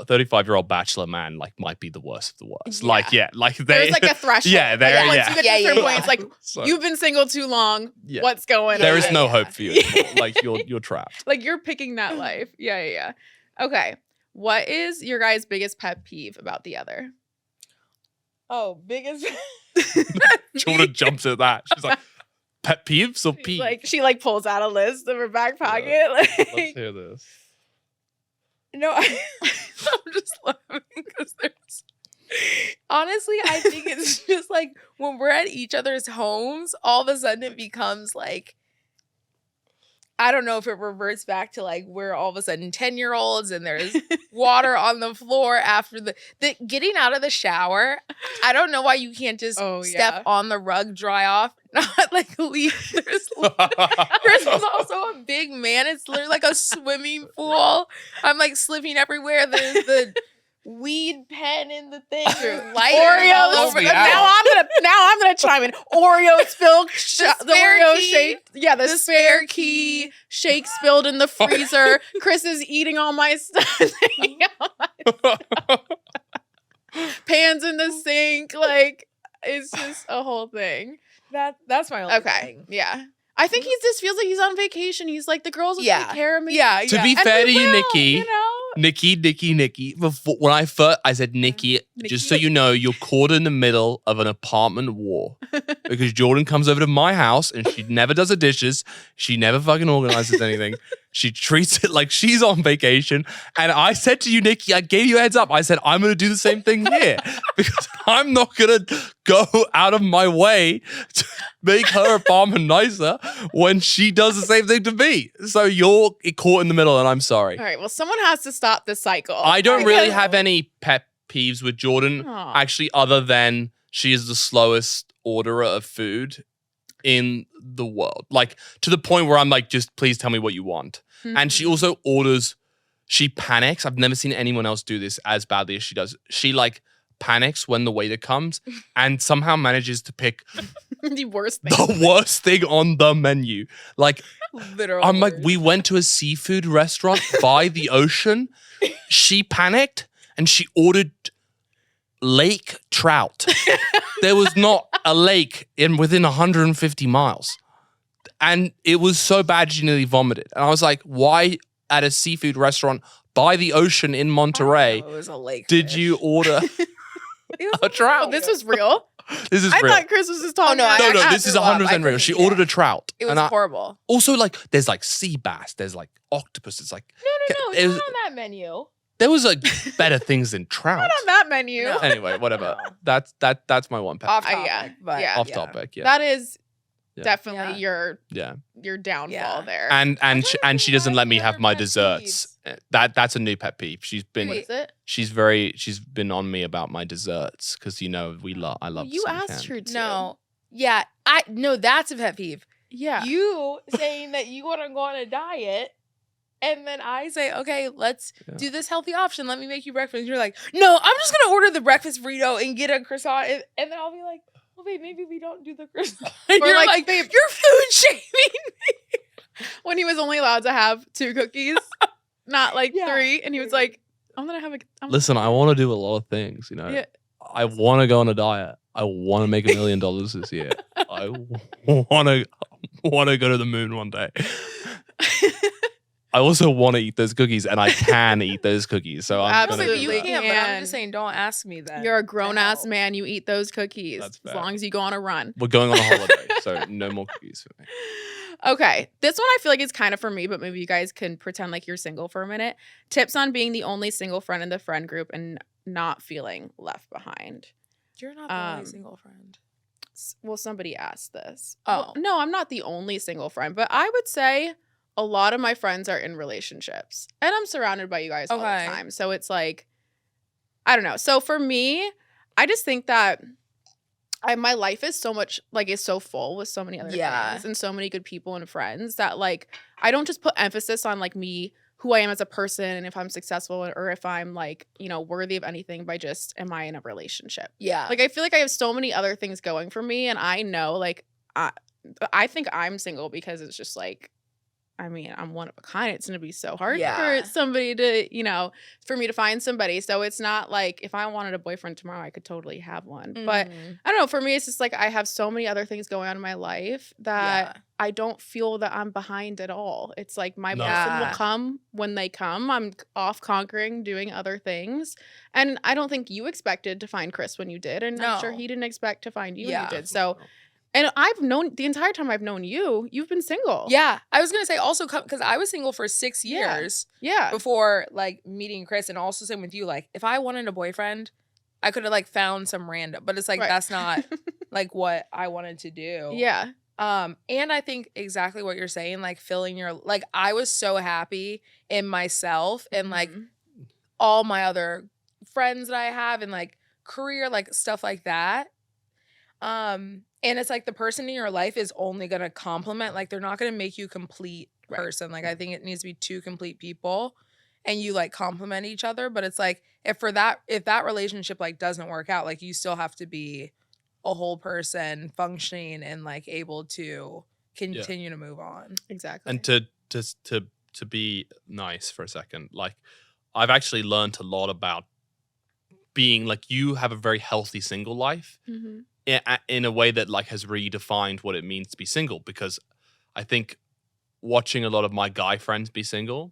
35-year-old bachelor man like might be the worst of the worst. Yeah. There's like a threshold. Once you get to a certain point, it's like you've been single too long. Yeah. What's going on? There is no hope for you anymore. Like you're trapped. Like you're picking that life. Yeah. Okay. What is your guys' biggest pet peeve about the other? Oh, biggest. Jordan jumps at that. She's like, pet peeves or peeves? Like she pulls out a list of her back pocket. Let's hear this. No, I'm just laughing because honestly, I think it's just like when we're at each other's homes, all of a sudden it becomes like, I don't know if it reverts back to like we're all of a sudden 10-year-olds and there's water on the floor after the getting out of the shower. I don't know why you can't just step on the rug, dry off, not like leave. Chris is also a big man. It's literally like a swimming pool. I'm like slipping everywhere. There's the weed pen in the thing. Oreos. Now I'm gonna chime in. Oreo spilled. The Oreo shake. Yeah, the spare key. Shake spilled in the freezer. Chris is eating all my stuff. Pans in the sink. Like it's just a whole thing. That's my only thing. Yeah. I think he just feels like he's on vacation. He's like, the girls will take care of me. Yeah. To be fair to you, Nikki, Nikki. Before, when I said, Nikki, just so you know, you're caught in the middle of an apartment war because Jordan comes over to my house and she never does the dishes. She never fucking organizes anything. She treats it like she's on vacation. And I said to you, Nikki, I gave you a heads up. I said, I'm going to do the same thing here because I'm not going to go out of my way to make her apartment nicer when she does the same thing to me. So you're caught in the middle and I'm sorry. All right. Well, someone has to stop this cycle. I don't really have any pet peeves with Jordan, actually, other than she is the slowest orderer of food in the world. Like, to the point where I'm like, just please tell me what you want. Mm-hmm. And she also she panics. I've never seen anyone else do this as badly as she does. She like panics when the waiter comes and somehow manages to pick the worst thing on the menu. Like, literally. I'm like, we went to a seafood restaurant by the ocean. She panicked and she ordered lake trout. There was not a lake within 150 miles. And it was so bad she nearly vomited. And I was like, why at a seafood restaurant by the ocean in Monterey it was a lake did you order a trout? Oh, this was real? This is I real. thought Chris was just talking. No, this is 100% real. She ordered a trout. It was horrible. Also, like, there's like sea bass. There's like octopus. It's like... No. It's not on that menu. There was like better things than trout. Not on that menu. No. Anyway, whatever. No. That's my one pet. Off topic. Off topic, yeah. That is definitely your downfall there. And she doesn't let me have my desserts. That's a new pet peeve. She's been she's been on me about my desserts because I love you asked her to. No. Yeah, that's a pet peeve. Yeah. You saying that you want to go on a diet and then I say, okay, let's do this healthy option. Let me make you breakfast. And you're like, no, I'm just going to order the breakfast burrito and get a croissant. And then I'll be like, well, babe, maybe we don't do the croissant. And you're like, babe, you're food shaming me. When he was only allowed to have 2 cookies, not like 3. And he was like, I'm going to have Listen, I want to do a lot of things, Yeah. I want to go on a diet. I want to make $1 million this year. I want to go to the moon one day. I also want to eat those cookies, and I can eat those cookies. So I'm absolutely you can't. But I'm just saying, don't ask me that. You're a grown ass man. You eat those cookies as long as you go on a run. We're going on a holiday, so no more cookies for me. Okay, this one I feel like is kind of for me, but maybe you guys can pretend like you're single for a minute. Tips on being the only single friend in the friend group and not feeling left behind. You're not the only single friend. Well, somebody asked this. Oh. Well, no, I'm not the only single friend, but I would say a lot of my friends are in relationships and I'm surrounded by you guys all the time. So it's like, I don't know. So for me, I just think that my life is so much is so full with so many other things and so many good people and friends that like, I don't just put emphasis on like me, who I am as a person and if I'm successful or if I'm like, worthy of anything by just, am I in a relationship? Yeah. Like, I feel like I have so many other things going for me and I know like, I think I'm single because it's just like, I mean, I'm one of a kind. It's going to be so hard for somebody to, for me to find somebody. So it's not like if I wanted a boyfriend tomorrow, I could totally have one. Mm-hmm. But I don't know. For me, it's just like I have so many other things going on in my life that I don't feel that I'm behind at all. It's like my person will come when they come. I'm off conquering, doing other things. And I don't think you expected to find Chris when you did. And I'm sure he didn't expect to find you when you did. So... And I've known the entire time I've known you've been single. Yeah. I was going to say also because I was single for 6 years before like meeting Chris and also same with you. Like if I wanted a boyfriend, I could have like found some random, but it's like that's not like what I wanted to do. Yeah. And I think exactly what you're saying, like filling your, like I was so happy in myself and like all my other friends that I have and like career, like stuff like that. And it's like the person in your life is only going to complement. Like they're not going to make you a complete person. Like I think it needs to be 2 complete people and you like complement each other. But it's like if that relationship like doesn't work out, like you still have to be a whole person functioning and like able to continue to move on. Exactly. And to be nice for a second, like I've actually learned a lot about being like you have a very healthy single life. Mm-hmm. In a way that like has redefined what it means to be single, because I think watching a lot of my guy friends be single,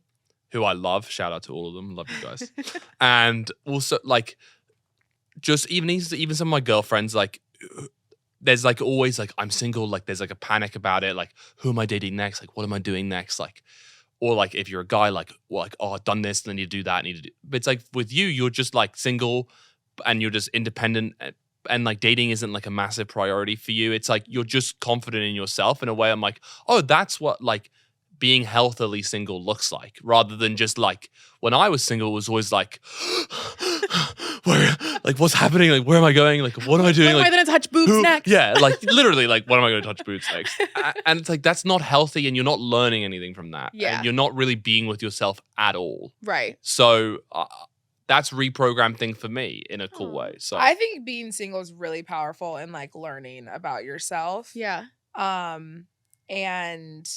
who I love. Shout out to all of them. Love you guys. And also like just even some of my girlfriends, like there's like always like I'm single, like there's like a panic about it, like who am I dating next? Like what am I doing next? Like, or like if you're a guy, like well, like oh I've done this, then you do that, need to do. But it's like with you, you're just like single and you're just independent and like dating isn't like a massive priority for you. It's like you're just confident in yourself in a way. I'm like, oh, that's what like being healthily single looks like, rather than just like when I was single, it was always like, where, like what's happening? Like where am I going? Like what am I doing? When am I Like gonna touch boobs next? yeah, like literally, like what am I going to touch boobs next? And it's like that's not healthy, and you're not learning anything from that. Yeah. And you're not really being with yourself at all. Right. So that's reprogrammed thing for me in a cool way. So I think being single is really powerful and like learning about yourself. Yeah. And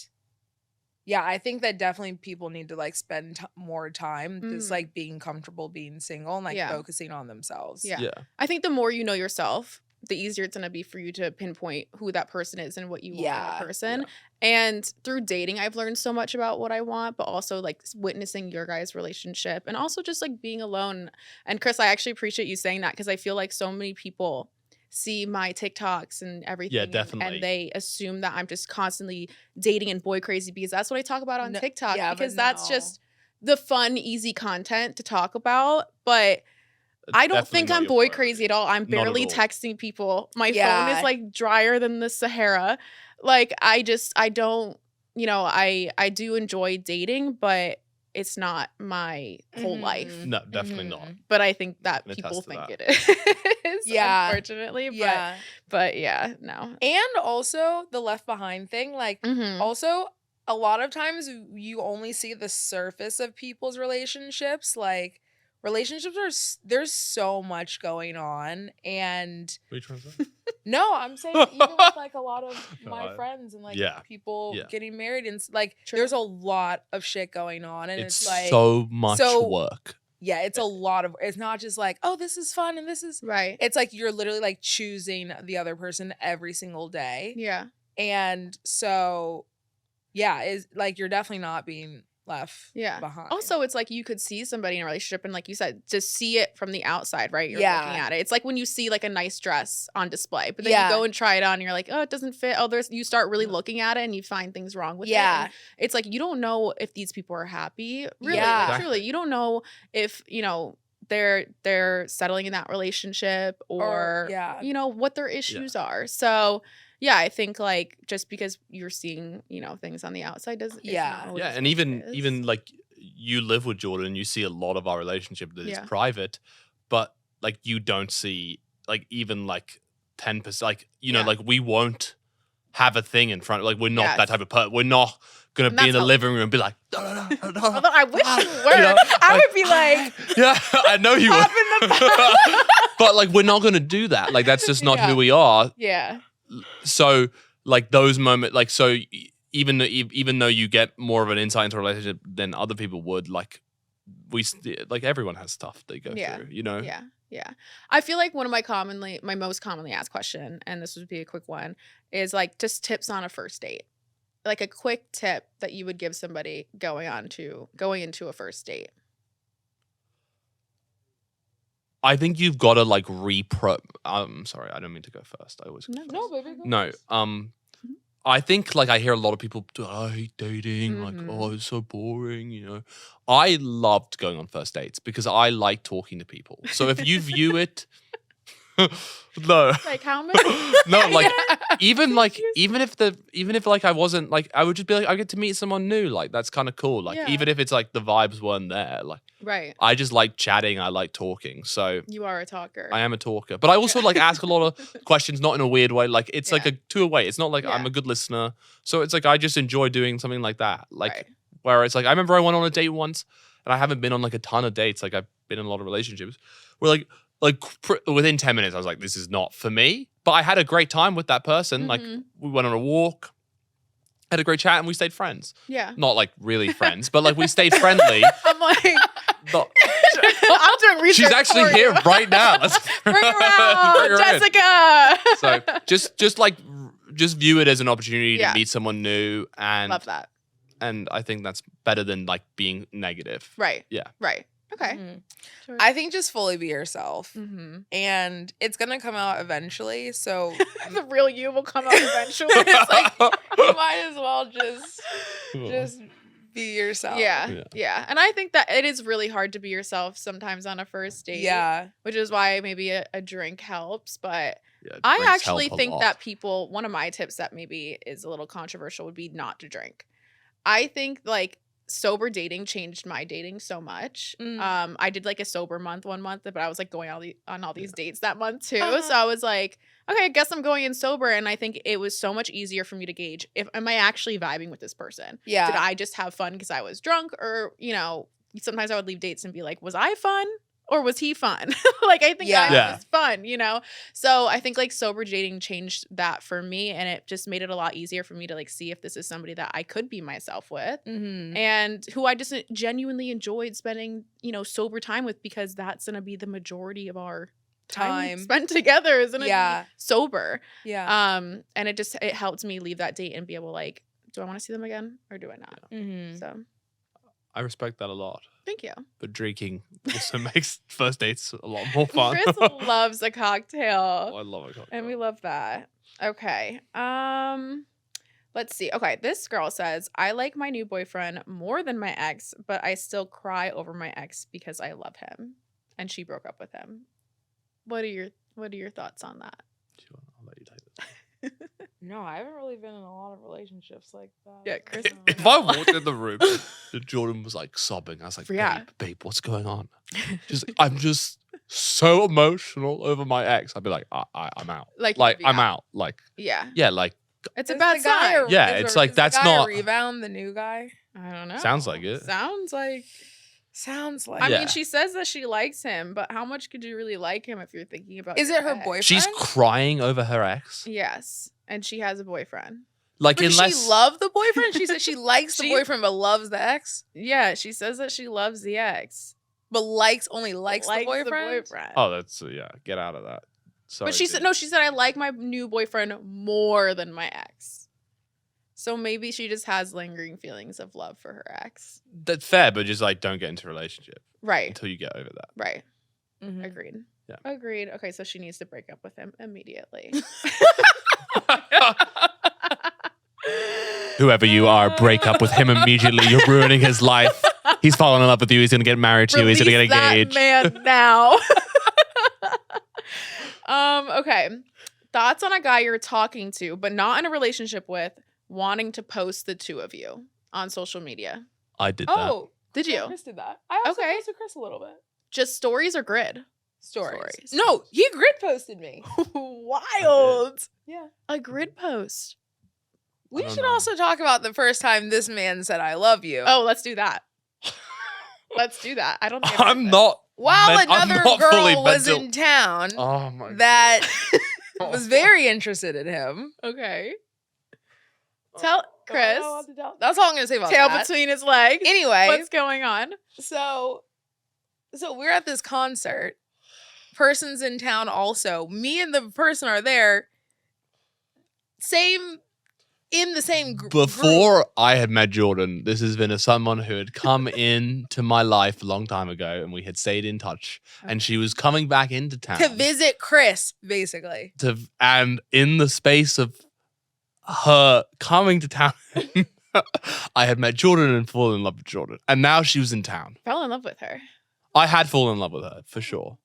yeah, I think that definitely people need to like spend more time just like being comfortable being single and like focusing on themselves. Yeah. I think the more you know yourself, the easier it's going to be for you to pinpoint who that person is and what you want in that person. Yeah. And through dating, I've learned so much about what I want, but also like witnessing your guys' relationship and also just like being alone. And Chris, I actually appreciate you saying that because I feel like so many people see my TikToks and everything. Yeah, definitely. And they assume that I'm just constantly dating and boy crazy because that's what I talk about on TikTok. Yeah, because that's just the fun, easy content to talk about. But I don't think I'm boy crazy at all. I'm barely texting people. My phone is like drier than the Sahara. Like I don't, you know, I do enjoy dating, but it's not my whole life. No, definitely not. But I think that people think it is. Unfortunately. But yeah, no. And also the left behind thing. Like also a lot of times you only see the surface of people's relationships. Like relationships there's so much going on. And no, I'm saying even with like a lot of my friends and like people getting married and like there's a lot of shit going on and it's like so much work. Yeah, it's a lot of, it's not just like, oh, this is fun and this is right. It's like you're literally like choosing the other person every single day. Yeah. And so yeah, is like you're definitely not being left behind. Also, it's like you could see somebody in a relationship and like you said, just see it from the outside, right? You're looking at it. It's like when you see like a nice dress on display, but then you go and try it on and you're like, oh, it doesn't fit. Oh, you start really looking at it and you find things wrong with it. And it's like you don't know if these people are happy. Really, like, truly. You don't know if, you know, they're settling in that relationship or you know, what their issues are. So yeah, I think like just because you're seeing, you know, things on the outside doesn't and even like you live with Jordan, you see a lot of our relationship that is private, but like you don't see like even like 10%, like you know, like we won't have a thing in front, like we're not that type of person. We're not gonna be in the living room and be like, no. Although I wish you were. You know, I would be like, yeah, I know you would. But like we're not gonna do that. Like that's just not who we are. Yeah. So like those moments, like so even though you get more of an insight into a relationship than other people would, like like everyone has stuff they go through, you know? Yeah. I feel like one of my most commonly asked question, and this would be a quick one, is like just tips on a first date. Like a quick tip that you would give somebody going into a first date. I think you've got to like sorry, I don't mean to go first. I always go No, baby. No. I think like I hear a lot of people I hate dating, like, oh, it's so boring, you know. I loved going on first dates because I like talking to people. So if you view it no. Like how many? No, like even if like I wasn't like I would just be like I get to meet someone new, like that's kind of cool. Like even if it's like the vibes weren't there, like I just like chatting, I like talking. So you are a talker. I am a talker. But I also like ask a lot of questions, not in a weird way. Like it's like a two-way. It's not like I'm a good listener. So it's like I just enjoy doing something like that. Like where it's like I remember I went on a date once and I haven't been on like a ton of dates. Like I've been in a lot of relationships where like within 10 minutes, I was like, this is not for me. But I had a great time with that person. Like we went on a walk, had a great chat, and we stayed friends. Yeah. Not like really friends, but like we stayed friendly. I'm like, I'm doing research. She's actually here right now. Let's bring her out, Jessica. So just view it as an opportunity to meet someone new and love that. and I think that's better than like being negative. Right. Yeah. Right. Okay. Mhm. I think just fully be yourself. Mm-hmm. And it's going to come out eventually. So The real you will come out eventually. it's like, you might as well just be yourself. Yeah. And I think that it is really hard to be yourself sometimes on a first date. Yeah. Which is why maybe a drink helps. But Yeah, I drinks actually help a think lot. that people, one of my tips that maybe is a little controversial would be not to drink. I think like sober dating changed my dating so much. I did like a sober month 1 month, but I was like going on all these dates that month too. So I was like, okay, I guess I'm going in sober. And I think it was so much easier for me to gauge am I actually vibing with this person? Yeah. Did I just have fun because I was drunk? Or, sometimes I would leave dates and be like, was I fun? Or was he fun? Like, I think I was fun, So I think like sober dating changed that for me. And it just made it a lot easier for me to like see if this is somebody that I could be myself with and who I just genuinely enjoyed spending, sober time with, because that's going to be the majority of our time spent together is going to be sober. Yeah. And it helped me leave that date and be able to like, do I want to see them again or do I not? So I respect that a lot. thank you. But drinking also makes first dates a lot more fun. Chris loves a cocktail. Oh, I love a cocktail. And we love that. Okay. Let's see. Okay, this girl says, I like my new boyfriend more than my ex, but I still cry over my ex because I love him. And she broke up with him. What are your thoughts on that? Sure, I'll let you take this. No, I haven't really been in a lot of relationships like that. Yeah, Chris. If I walked in the room and Jordan was like sobbing, I was like, Yeah. babe, what's going on? I'm just so emotional over my ex. I'd be like, I'm out. Like, I'm out. Like, Yeah. yeah, like, It's a Is bad the guy sign. a- Yeah, is it's the- like, is that's the guy not- a rebound, the new guy. I don't know. Sounds like it. Sounds like. Sounds like. I Yeah. mean, she says that she likes him, but how much could you really like him if you're thinking about? Is your it her ex? boyfriend? she's crying over her ex. Yes, and she has a boyfriend. Like, But does unless she love the boyfriend? She said she likes the She- boyfriend but loves the ex. Yeah, she says that she loves the ex. But only likes the boyfriend. Oh, that's get out of that. Sorry, But she said dude. no. She said I like my new boyfriend more than my ex. So maybe she just has lingering feelings of love for her ex. That's fair, but just like don't get into a relationship Right. until you get over that. Right. Mhm. Agreed. Yeah. Agreed. Okay, so she needs to break up with him immediately. Whoever you are, break up with him immediately. You're ruining his life. He's falling in love with you. He's gonna get married to you. He's gonna get Release that engaged. man now. Okay. Thoughts on a guy you're talking to, but not in a relationship with, wanting to post the two of you on social media. I did that. Oh, Did you? Chris did that. I also Okay. posted Chris a little bit. Just stories or grid? Stories. Stories. No, he grid posted me. Wild. Yeah. A grid post. We don't should know. also talk about the first time this man said "I love you." Oh, let's do that. Let's do that. I don't think I've I'm heard not. While I'm another not fully girl was mental. in town Oh my that God. was very interested in him. this. Okay. Tell Chris. That's all I'm gonna say about Tail that. between his legs. Anyway, What's going on? so we're at this concert. Person's in town also. Me and the person are there. In the same group. Before I had met Jordan, this has been someone who had come into my life a long time ago, and we had stayed in touch. And she was coming back into town to visit Chris, basically. and in the space of her coming to town, I had met Jordan and fallen in love with Jordan. And now she was in town. Fell in love with her. I had fallen in love with her for sure,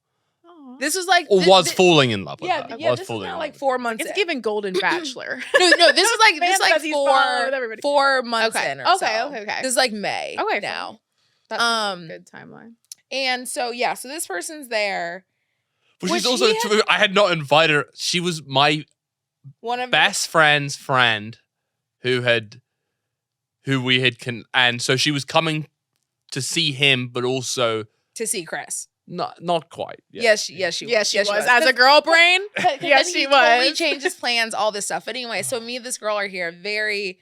Aw. This was like or was falling in love with her. Yeah, Was this is falling not in like love. 4 months. It's in. giving Golden Bachelor. No, this is like Man says he's falling with 4 everybody. 4 months Okay. in or Okay, so. okay. This is like May. Okay, now. That's a good timeline. And so so this person's there. Which Which is also he had- true. I had not invited her. She was my One of best friend's friend who we had and so she was coming to see him, but also to see Chris. not quite. Yeah. Yes, she was. Yes, she was. As a girl brain, yes, she Totally was. changed his plans, all this stuff. But anyway, so me and this girl are here, very,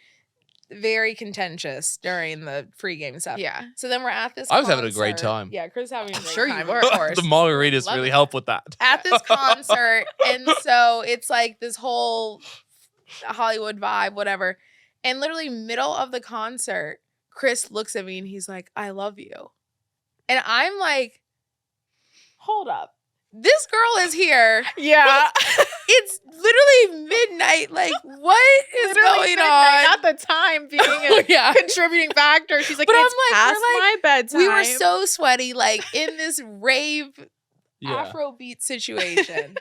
very contentious during the pregame stuff. Yeah. So then we're at this. I was having a great concert. time. Yeah, Chris having a I'm great sure you time, were. of course. The margaritas Love really it. help with that. At this concert, and so it's like this whole Hollywood vibe, whatever. And literally middle of the concert, Chris looks at me and he's like, I love you. And I'm like, hold up. This girl is here. Yeah. It's literally midnight. Like, what is Literally going midnight, on? Not the time being a Yeah. contributing factor. She's like, But I'm it's like, past we're my bedtime. We were so sweaty, like in this rave Yeah. Afrobeat situation.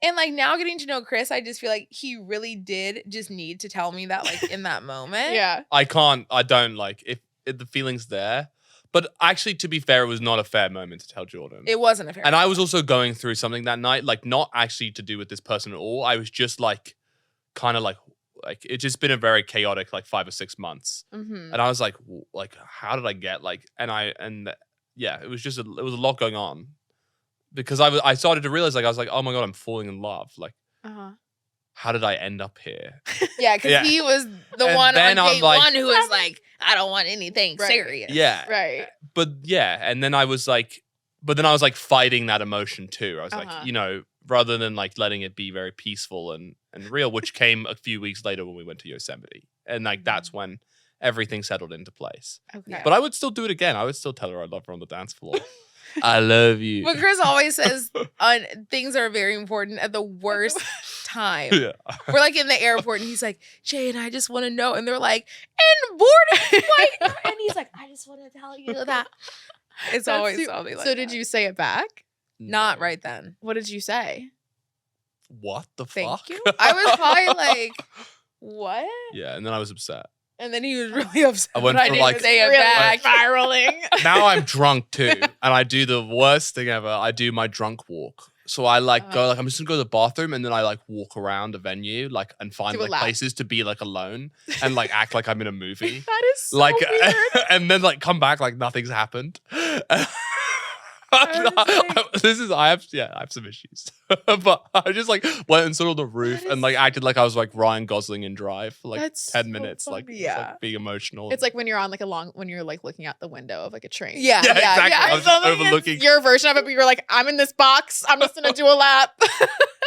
And like now getting to know Chris, I just feel like he really did just need to tell me that like in that moment. Yeah. I don't like if the feeling's there. But actually, to be fair, it was not a fair moment to tell Jordan. It wasn't a fair. And I was also going through something that night, like not actually to do with this person at all. I was just like, kind of like it's just been a very chaotic like 5 or 6 months. Mm-hmm. And I was like, how did I get like, yeah, it was a lot going on because I started to realize like, I was like, oh my God, I'm falling in love. Like, Uh-huh. how did I end up here? Yeah, because Yeah. he was the And one on then I'm day like- one who was like, I don't want anything Right. serious. Yeah. Right. But yeah, and then I was like, fighting that emotion too. I was Uh-huh. like, you know, rather than like letting it be very peaceful and real, which came a few weeks later when we went to Yosemite. And like, that's when everything settled into place. Okay. But I would still do it again. I would still tell her I love her on the dance floor. I love you. But Chris always says things are very important at the worst time. Yeah. We're like in the airport and he's like, Jane, I just want to know. And they're like, and boarding flight. And he's like, I just want to tell you that. It's That's always su- something like So that. did you say it back? Not No. right then. What did you say? What the Thank fuck? you. I was probably like, what? Yeah, and then I was upset. And then he was really upset. I went but I from, didn't like- say it Really back. spiraling. Now I'm drunk too, and I do the worst thing ever. I do my drunk walk. So I like go like I'm just gonna go to the bathroom, and then I like walk around a venue, like and find Do a like lap. places to be like alone and like act like I'm in a movie. That is so Like weird. and then like come back like nothing's happened. I have some issues. But I just like went and stood on the roof That and is like acted like I was like Ryan Gosling in Drive for like That's 10 so minutes, like, funny. just, Yeah. like being emotional. It's like when you're on like when you're like looking out the window of like a train. Yeah, Yeah, exactly. I was just Something is overlooking. your version of it, but you're like, I'm in this box. I'm just gonna do a lap.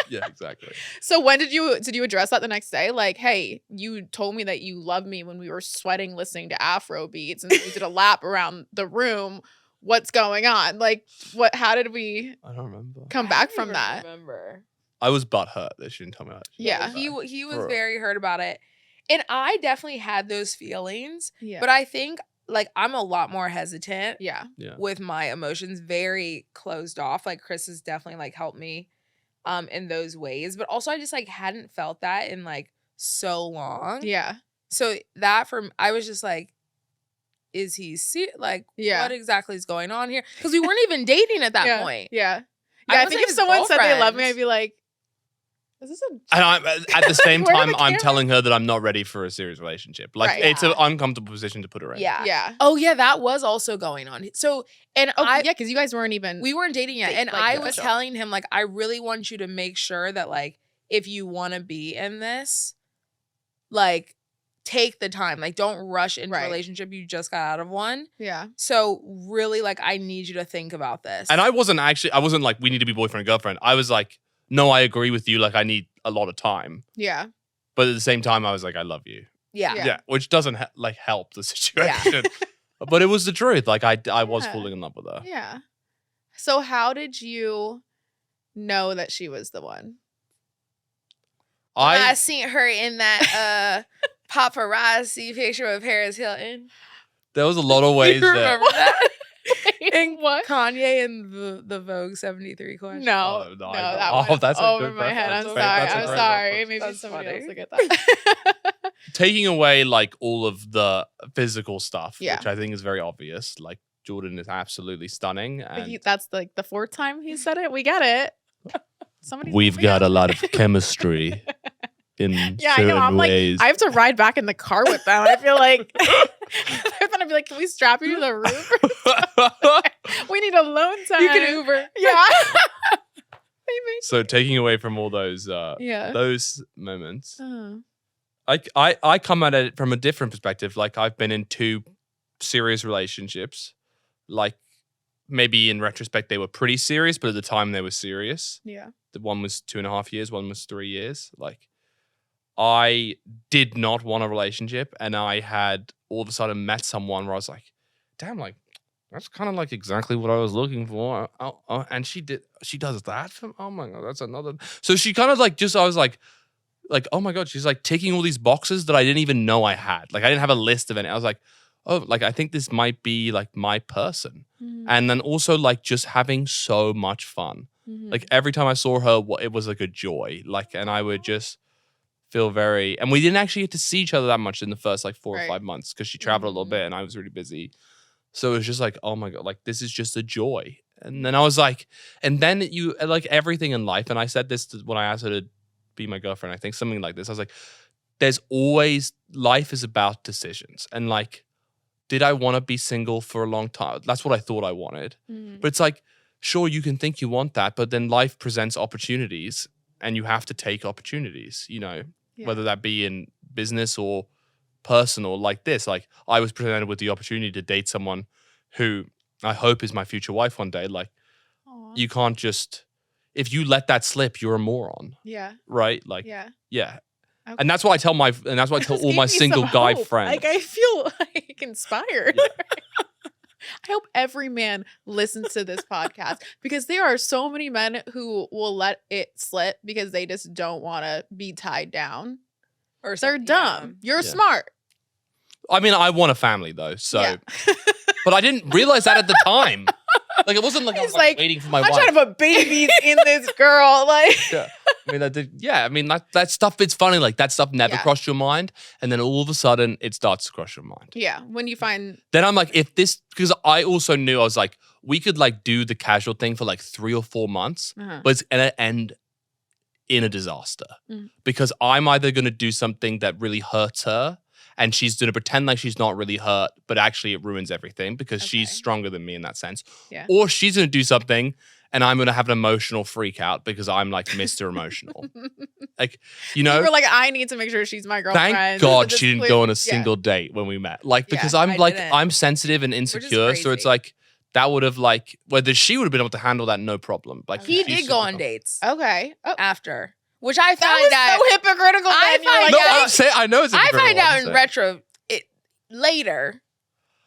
Yeah, exactly. So when did you address that the next day? Like, hey, you told me that you loved me when we were sweating listening to Afro beats, and then you did a lap around the room. What's going on? Like, how did we I don't remember. come I back don't from even that? remember. I was butthurt that she didn't tell me that. Yeah. He was Bro. very hurt about it. And I definitely had those feelings. Yeah. But I think like I'm a lot more hesitant yeah. Yeah. with my emotions, very closed off. Like Chris has definitely like helped me in those ways. But also I just like hadn't felt that in like so long. Yeah. So that I was just like, is he like Yeah. what exactly is going on here? Because we weren't even dating at that yeah. point. Yeah. I Yeah. I wasn't think if his someone said they love me, girlfriend. I'd be like, is this a And I'm, at the same Where are time, the I'm cameras? telling her that I'm not ready for a serious relationship. Like, Right. it's an Yeah. uncomfortable position to put her in. Yeah. yeah. Oh yeah, that was also going on. So and Oh, I yeah, because you guys weren't even we weren't dating yet. Date, And like, I the was official. telling him, like, I really want you to make sure that, like, if you want to be in this, like, take the time. Like, don't rush into Right. a relationship you just got out of one. Yeah. So, really, like, I need you to think about this. And I wasn't like, we need to be boyfriend and girlfriend. I was like, no, I agree with you. Like, I need a lot of time. Yeah. But at the same time, I was like, I love you. Yeah. Yeah. Yeah. Which doesn't help the situation. But it was the truth. Like, I was Yeah. falling in love with her. Yeah. So how did you know that she was the one? I seen her in that paparazzi picture of Paris Hilton. there was a lot of ways You that. remember that? And what? Kanye and the Vogue 73 question. No, Oh, no, I know. that Oh, went that's a over good my head. I'm reference. sorry. That's a I'm great sorry. reference. Maybe That's somebody funny. else will get that. Taking away like all of the physical stuff, Yeah. which I think is very obvious. Like Jordan is absolutely stunning, Like, and that's like the fourth time he said it. We get it. Somebody. we've got a lot of chemistry in Yeah, I certain know. I'm ways. like, I have to ride back in the car with them. I feel like they're gonna be like, "Can we strap you to the roof? We need alone time." You can Uber. Yeah. Maybe. So taking away from all those Yeah. those moments, Uh, I come at it from a different perspective. Like I've been in 2 serious relationships. Like maybe in retrospect they were pretty serious, but at the time they were serious. yeah. The one was 2.5 years, one was 3 years. Like I did not want a relationship, and I had all of a sudden met someone where I was like, damn, like that's kind of like exactly what I was looking for. And she does that for, oh my God, that's another. So she kind of like I was like, oh my God, she's like ticking all these boxes that I didn't even know I had. Like I didn't have a list of it. I was like, oh, like I think this might be like my person. And then also like just having so much fun. Like every time I saw her, it was like a joy. Like, and I would just feel very, and we didn't actually get to see each other that much in the first like 4 or 5 months because she traveled a little bit and I was really busy. So it was just like, oh my God, like this is just a joy. And then I was like, and then you like everything in life. And I said this when I asked her to be my girlfriend, I think something like this. I was like, there's always, life is about decisions. And like, did I want to be single for a long time? That's what I thought I wanted. But it's like, sure, you can think you want that, but then life presents opportunities and you have to take opportunities, you know, whether that be in business or personal like this. Like I was presented with the opportunity to date someone who I hope is my future wife one day. Like you can't just, if you let that slip, you're a moron. Yeah. Right? Like, yeah. Okay. And that's what I tell all my single guy friends. Like I feel like inspired. I hope every man listens to this podcast because there are so many men who will let it slip because they just don't want to be tied down. Or they're dumb. You're smart. I mean, I want a family though, so but I didn't realize that at the time. Like it wasn't like I was like waiting for my wife. I'm trying to put babies in this girl. Like I mean, I mean that stuff, it's funny, like that stuff never crossed your mind, and then all of a sudden it starts to cross your mind. Yeah. When you find, then I'm like, if this, because I also knew, I was like, we could like do the casual thing for like 3 or 4 months, but it's gonna end in a disaster because I'm either gonna do something that really hurts her and she's gonna pretend like she's not really hurt, but actually it ruins everything because she's stronger than me in that sense. Yeah. Or she's gonna do something and I'm gonna have an emotional freak out because I'm like Mr. Emotional. Like, you know, you were like, I need to make sure she's my girlfriend. Thank God she didn't go on a single date when we met. Like, because I'm sensitive and insecure, so it's like that would have like, whether she would have been able to handle that, no problem. Like he did go on dates. Okay. After. Which I find out so hypocritical. I know it's hypocritical. I find out in retro later.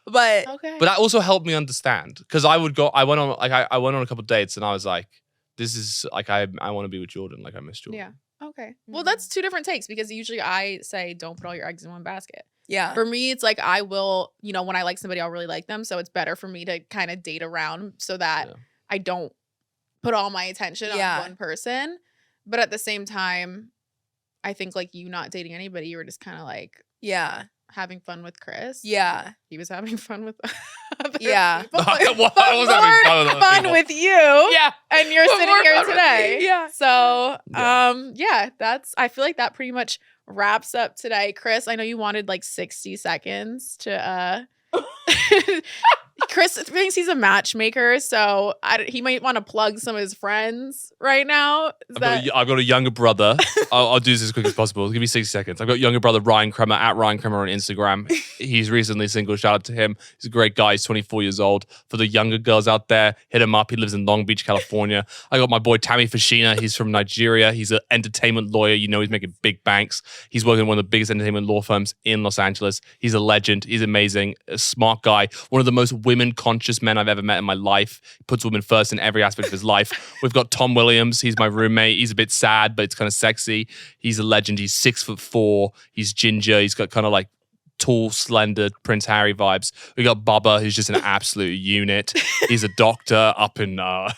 But but that also helped me understand because I went on a couple of dates and I was like, this is like I want to be with Jordan, like I miss Jordan. Yeah. Okay. Well, that's 2 different takes because usually I say don't put all your eggs in one basket. Yeah. For me, it's like I will, you know, when I like somebody, I'll really like them. So it's better for me to kind of date around so that I don't put all my attention on one person. But at the same time, I think like you not dating anybody, you were just kind of like having fun with Chris. Yeah. He was having fun with other people. I was having fun with you. Yeah. And you're sitting here today. Yeah. So, I feel like that pretty much wraps up today. Chris, I know you wanted like 60 seconds to Chris thinks he's a matchmaker, so he might want to plug some of his friends right now. I've got a younger brother. I'll do this as quick as possible. Give me 60 seconds. I've got a younger brother, Ryan Kremer, at Ryan Kremer on Instagram. He's recently single. Shout out to him. He's a great guy. He's 24 years old. For the younger girls out there, hit him up. He lives in Long Beach, California. I got my boy, Tammy Fashina. He's from Nigeria. He's an entertainment lawyer. You know, he's making big banks. He's working in one of the biggest entertainment law firms in Los Angeles. He's a legend. He's amazing. A smart guy. One of the most women-conscious men I've ever met in my life. He puts women first in every aspect of his life. We've got Tom Williams. He's my roommate. He's a bit sad, but it's kind of sexy. He's a legend. He's 6'4". He's ginger. He's got kind of like tall, slender Prince Harry vibes. We got Bubba, who's just an absolute unit. He's a doctor up in San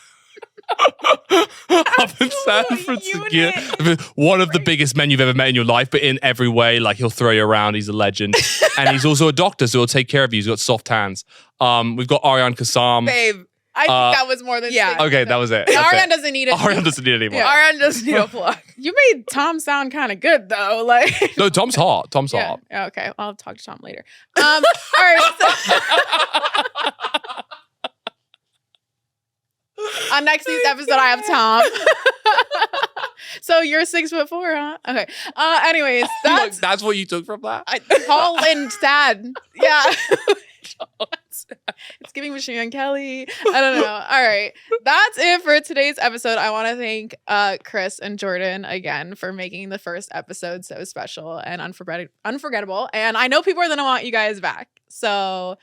Francisco. One of the biggest men you've ever met in your life, but in every way, like he'll throw you around. He's a legend. And he's also a doctor, so he'll take care of you. He's got soft hands. We've got Ariane Kassam. Babe, I think that was more than okay, that was it. Ariane doesn't need it. Ariane doesn't need it anymore. Yeah. Ariane doesn't need a plug. You made Tom sound kind of good though. Like no, Tom's hot. Tom's hot. Okay, I'll talk to Tom later. All right. So on next week's episode, I have Tom. So you're 6'4", huh? Okay. Anyways, that's what you took from that. Tall and sad. Yeah. It's giving Machine Gun Kelly. I don't know. All right. That's it for today's episode. I want to thank Chris and Jordan again for making the first episode so special and unforgettable. And I know people are going to want you guys back. So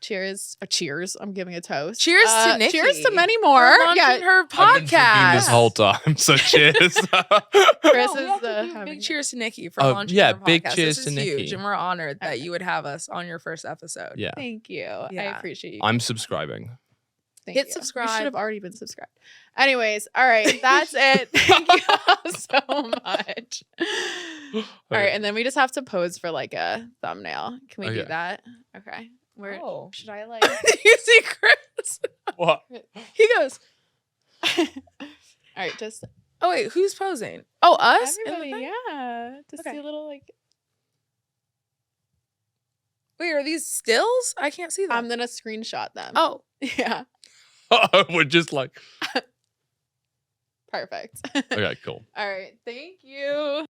cheers. Cheers. I'm giving a toast. Cheers to Nikki. Cheers to many more. For launching Yeah. her I've been drinking podcast. this whole time, so cheers. Chris No, we is have to the do having big cheers to Nikki for Oh, launching yeah, her podcast. big This cheers is to Nikki. huge, and we're honored that Okay. you would have us on your first episode. Yeah, Thank you. I Yeah. appreciate you. I'm subscribing. Thank Hit you. subscribe. You should have already been subscribed. Anyways, all right, that's it. Thank you all so much. All right, and then we just have to pose for like a thumbnail. Can we do Okay. that? Okay. Where Oh. should I like? You see Chris? What? He goes, All right, just oh wait, who's posing? Oh, us? In the everybody, thing? yeah. Just Okay. see a little like. Wait, are these stills? I can't see them. I'm gonna screenshot them. Oh, Yeah. We're just like, Perfect. okay, cool. All right. Thank you.